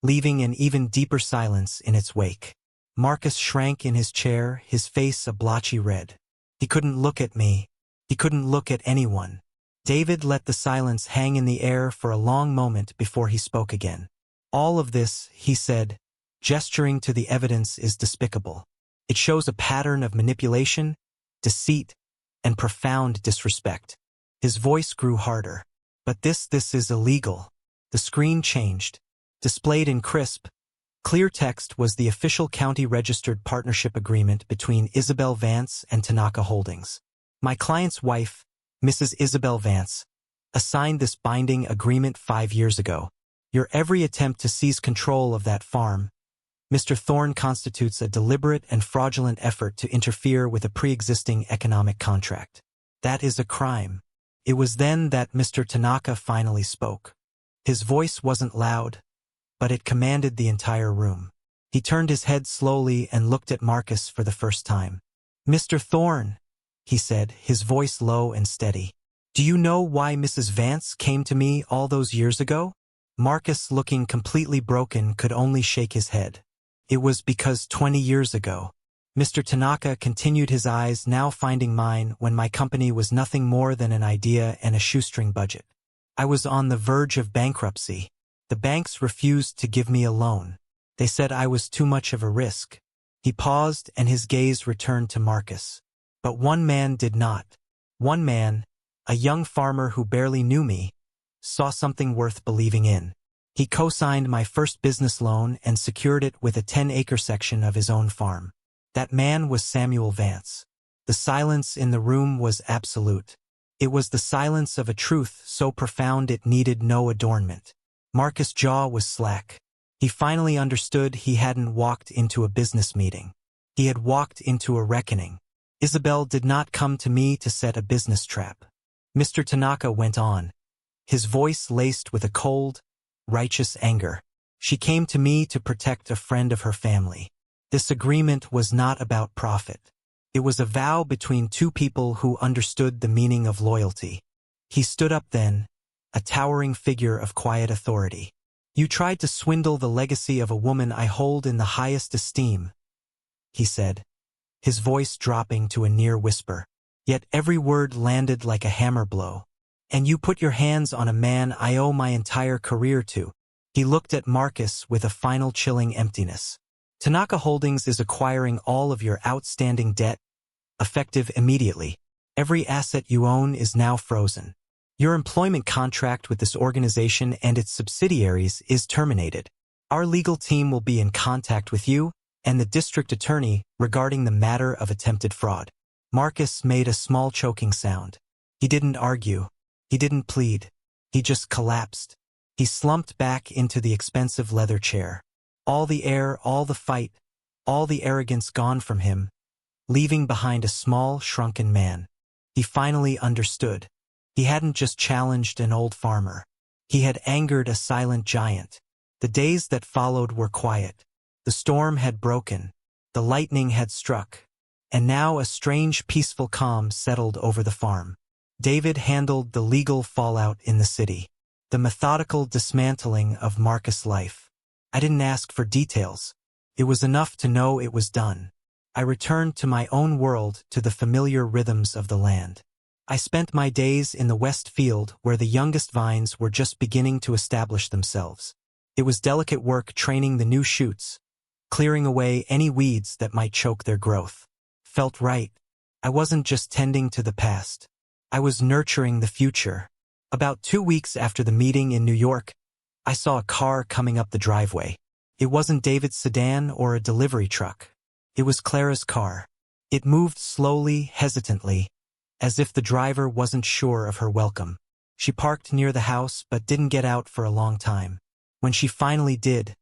S1: leaving an even deeper silence in its wake. Marcus shrank in his chair, his face a blotchy red. He couldn't look at me. He couldn't look at anyone. David let the silence hang in the air for a long moment before he spoke again. "All of this," he said, gesturing to the evidence, "is despicable. It shows a pattern of manipulation, deceit, and profound disrespect." His voice grew harder. "But this is illegal." The screen changed. Displayed in crisp, clear text was the official county-registered partnership agreement between Isabel Vance and Tanaka Holdings. My client's wife, Mrs. Isabel Vance, assigned this binding agreement 5 years ago. Your every attempt to seize control of that farm, Mr. Thorne, constitutes a deliberate and fraudulent effort to interfere with a pre-existing economic contract. That is a crime. It was then that Mr. Tanaka finally spoke. His voice wasn't loud, but it commanded the entire room. He turned his head slowly and looked at Marcus for the first time. "Mr. Thorne," he said, his voice low and steady, "do you know why Mrs. Vance came to me all those years ago?" Marcus, looking completely broken, could only shake his head. "It was because 20 years ago." Mr. Tanaka continued, his eyes now finding mine, "when my company was nothing more than an idea and a shoestring budget. I was on the verge of bankruptcy. The banks refused to give me a loan. They said I was too much of a risk." He paused and his gaze returned to Marcus. "But one man did not. One man, a young farmer who barely knew me, saw something worth believing in. He co-signed my first business loan and secured it with a 10-acre section of his own farm. That man was Samuel Vance." The silence in the room was absolute. It was the silence of a truth so profound it needed no adornment. Marcus' jaw was slack. He finally understood he hadn't walked into a business meeting. He had walked into a reckoning. "Isabel did not come to me to set a business trap," Mr. Tanaka went on, his voice laced with a cold, righteous anger. "She came to me to protect a friend of her family. This agreement was not about profit. It was a vow between two people who understood the meaning of loyalty." He stood up then, a towering figure of quiet authority. "You tried to swindle the legacy of a woman I hold in the highest esteem," he said, his voice dropping to a near whisper. "Yet every word landed like a hammer blow. And you put your hands on a man I owe my entire career to." He looked at Marcus with a final chilling emptiness. "Tanaka Holdings is acquiring all of your outstanding debt, effective immediately. Every asset you own is now frozen. Your employment contract with this organization and its subsidiaries is terminated. Our legal team will be in contact with you and the district attorney regarding the matter of attempted fraud." Marcus made a small choking sound. He didn't argue. He didn't plead. He just collapsed. He slumped back into the expensive leather chair. All the air, all the fight, all the arrogance gone from him, leaving behind a small, shrunken man. He finally understood. He hadn't just challenged an old farmer. He had angered a silent giant. The days that followed were quiet. The storm had broken. The lightning had struck. And now a strange, peaceful calm settled over the farm. David handled the legal fallout in the city, the methodical dismantling of Marcus' life. I didn't ask for details. It was enough to know it was done. I returned to my own world, to the familiar rhythms of the land. I spent my days in the west field where the youngest vines were just beginning to establish themselves. It was delicate work training the new shoots, clearing away any weeds that might choke their growth. Felt right. I wasn't just tending to the past. I was nurturing the future. About 2 weeks after the meeting in New York, I saw a car coming up the driveway. It wasn't David's sedan or a delivery truck. It was Clara's car. It moved slowly, hesitantly, as if the driver wasn't sure of her welcome. She parked near the house but didn't get out for a long time. When she finally did,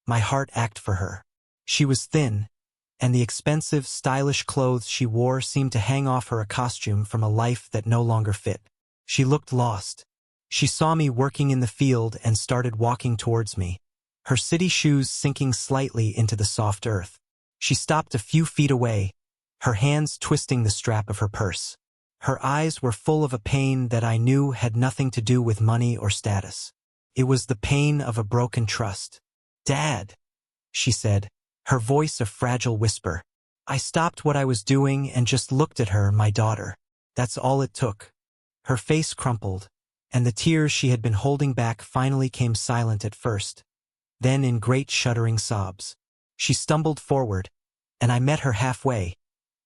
S1: my heart ached for her. She was thin, and the expensive, stylish clothes she wore seemed to hang off her a costume from a life that no longer fit. She looked lost. She saw me working in the field and started walking towards me, her city shoes sinking slightly into the soft earth. She stopped a few feet away, her hands twisting the strap of her purse. Her eyes were full of a pain that I knew had nothing to do with money or status. It was the pain of a broken trust. "Dad," she said, her voice a fragile whisper. I stopped what I was doing and just looked at her, my daughter. That's all it took. Her face crumpled, and the tears she had been holding back finally came silent at first, then in great shuddering sobs. She stumbled forward, and I met her halfway,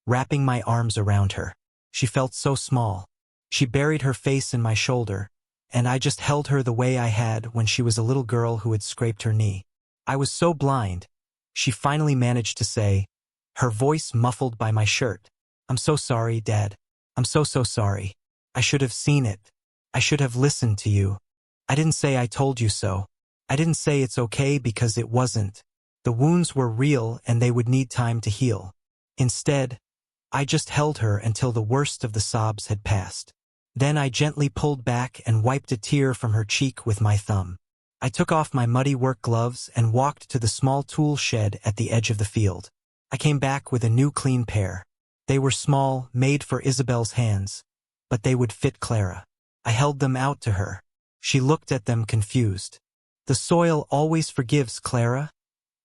S1: wrapping my arms around her. She felt so small. She buried her face in my shoulder, and I just held her the way I had when she was a little girl who had scraped her knee. I was so blind, she finally managed to say, her voice muffled by my shirt. "I'm so sorry, Dad. I'm so sorry. I should have seen it. I should have listened to you. I didn't say I told you so. I didn't say it's okay because it wasn't. The wounds were real and they would need time to heal. Instead, I just held her until the worst of the sobs had passed. Then I gently pulled back and wiped a tear from her cheek with my thumb. I took off my muddy work gloves and walked to the small tool shed at the edge of the field. I came back with a new clean pair. They were small, made for Isabel's hands, but they would fit Clara. I held them out to her. She looked at them confused. "The soil always forgives, Clara,"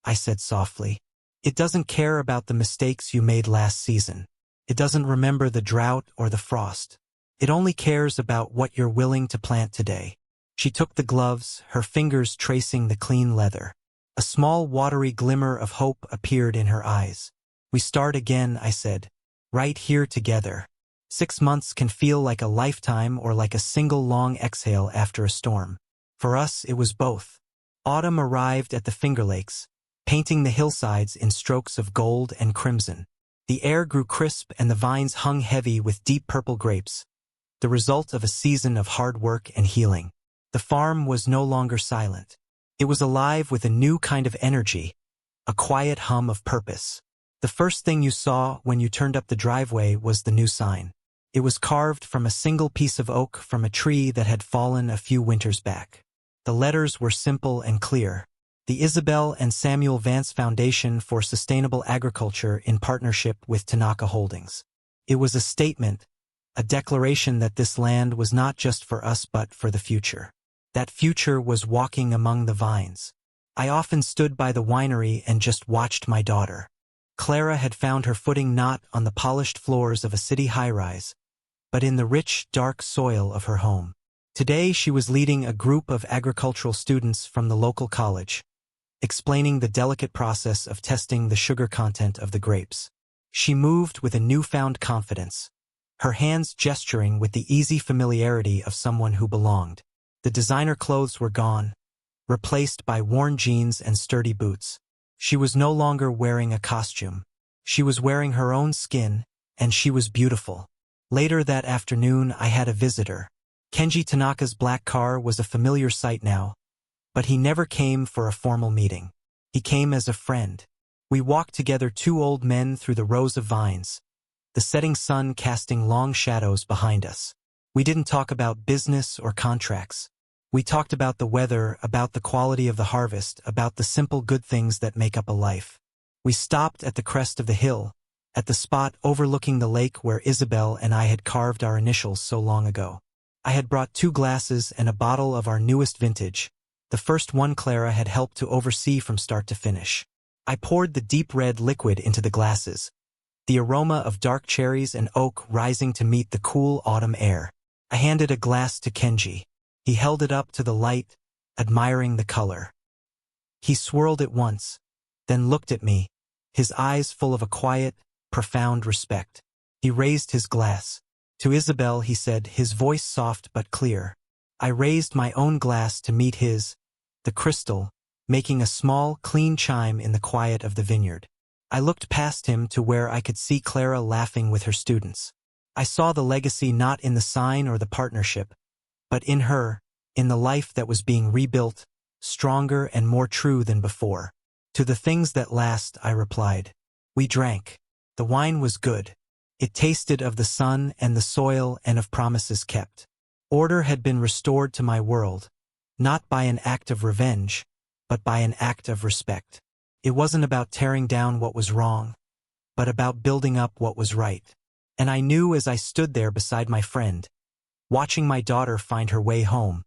S1: I said softly. "It doesn't care about the mistakes you made last season. It doesn't remember the drought or the frost. It only cares about what you're willing to plant today." She took the gloves, her fingers tracing the clean leather. A small watery glimmer of hope appeared in her eyes. "We start again," I said. "Right here together. 6 months can feel like a lifetime or like a single long exhale after a storm. For us, it was both." Autumn arrived at the Finger Lakes, painting the hillsides in strokes of gold and crimson. The air grew crisp and the vines hung heavy with deep purple grapes, the result of a season of hard work and healing. The farm was no longer silent. It was alive with a new kind of energy, a quiet hum of purpose. The first thing you saw when you turned up the driveway was the new sign. It was carved from a single piece of oak from a tree that had fallen a few winters back. The letters were simple and clear. The Isabel and Samuel Vance Foundation for Sustainable Agriculture in partnership with Tanaka Holdings. It was a statement, a declaration that this land was not just for us but for the future. That future was walking among the vines. I often stood by the winery and just watched my daughter. Clara had found her footing not on the polished floors of a city high-rise, but in the rich, dark soil of her home. Today she was leading a group of agricultural students from the local college, explaining the delicate process of testing the sugar content of the grapes. She moved with a newfound confidence, her hands gesturing with the easy familiarity of someone who belonged. The designer clothes were gone, replaced by worn jeans and sturdy boots. She was no longer wearing a costume. She was wearing her own skin, and she was beautiful. Later that afternoon, I had a visitor. Kenji Tanaka's black car was a familiar sight now, but he never came for a formal meeting. He came as a friend. We walked together, 2 old men, through the rows of vines, the setting sun casting long shadows behind us. We didn't talk about business or contracts. We talked about the weather, about the quality of the harvest, about the simple good things that make up a life. We stopped at the crest of the hill, at the spot overlooking the lake where Isabel and I had carved our initials so long ago. I had brought 2 glasses and a bottle of our newest vintage, the first one Clara had helped to oversee from start to finish. I poured the deep red liquid into the glasses, the aroma of dark cherries and oak rising to meet the cool autumn air. I handed a glass to Kenji. He held it up to the light, admiring the color. He swirled it once, then looked at me, his eyes full of a quiet, profound respect. He raised his glass. To Isabel, he said, his voice soft but clear. I raised my own glass to meet his, the crystal, making a small, clean chime in the quiet of the vineyard. I looked past him to where I could see Clara laughing with her students. I saw the legacy not in the sign or the partnership, but in her, in the life that was being rebuilt, stronger and more true than before. To the things that last, I replied. We drank. The wine was good. It tasted of the sun and the soil and of promises kept. Order had been restored to my world, not by an act of revenge, but by an act of respect. It wasn't about tearing down what was wrong, but about building up what was right. And I knew as I stood there beside my friend, watching my daughter find her way home,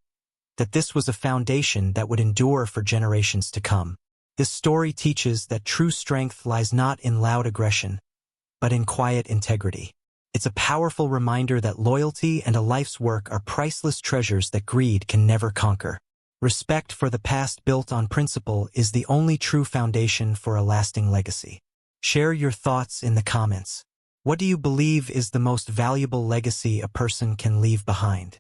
S1: that this was a foundation that would endure for generations to come. This story teaches that true strength lies not in loud aggression, but in quiet integrity. It's a powerful reminder that loyalty and a life's work are priceless treasures that greed can never conquer. Respect for the past built on principle is the only true foundation for a lasting legacy. Share your thoughts in the comments. What do you believe is the most valuable legacy a person can leave behind?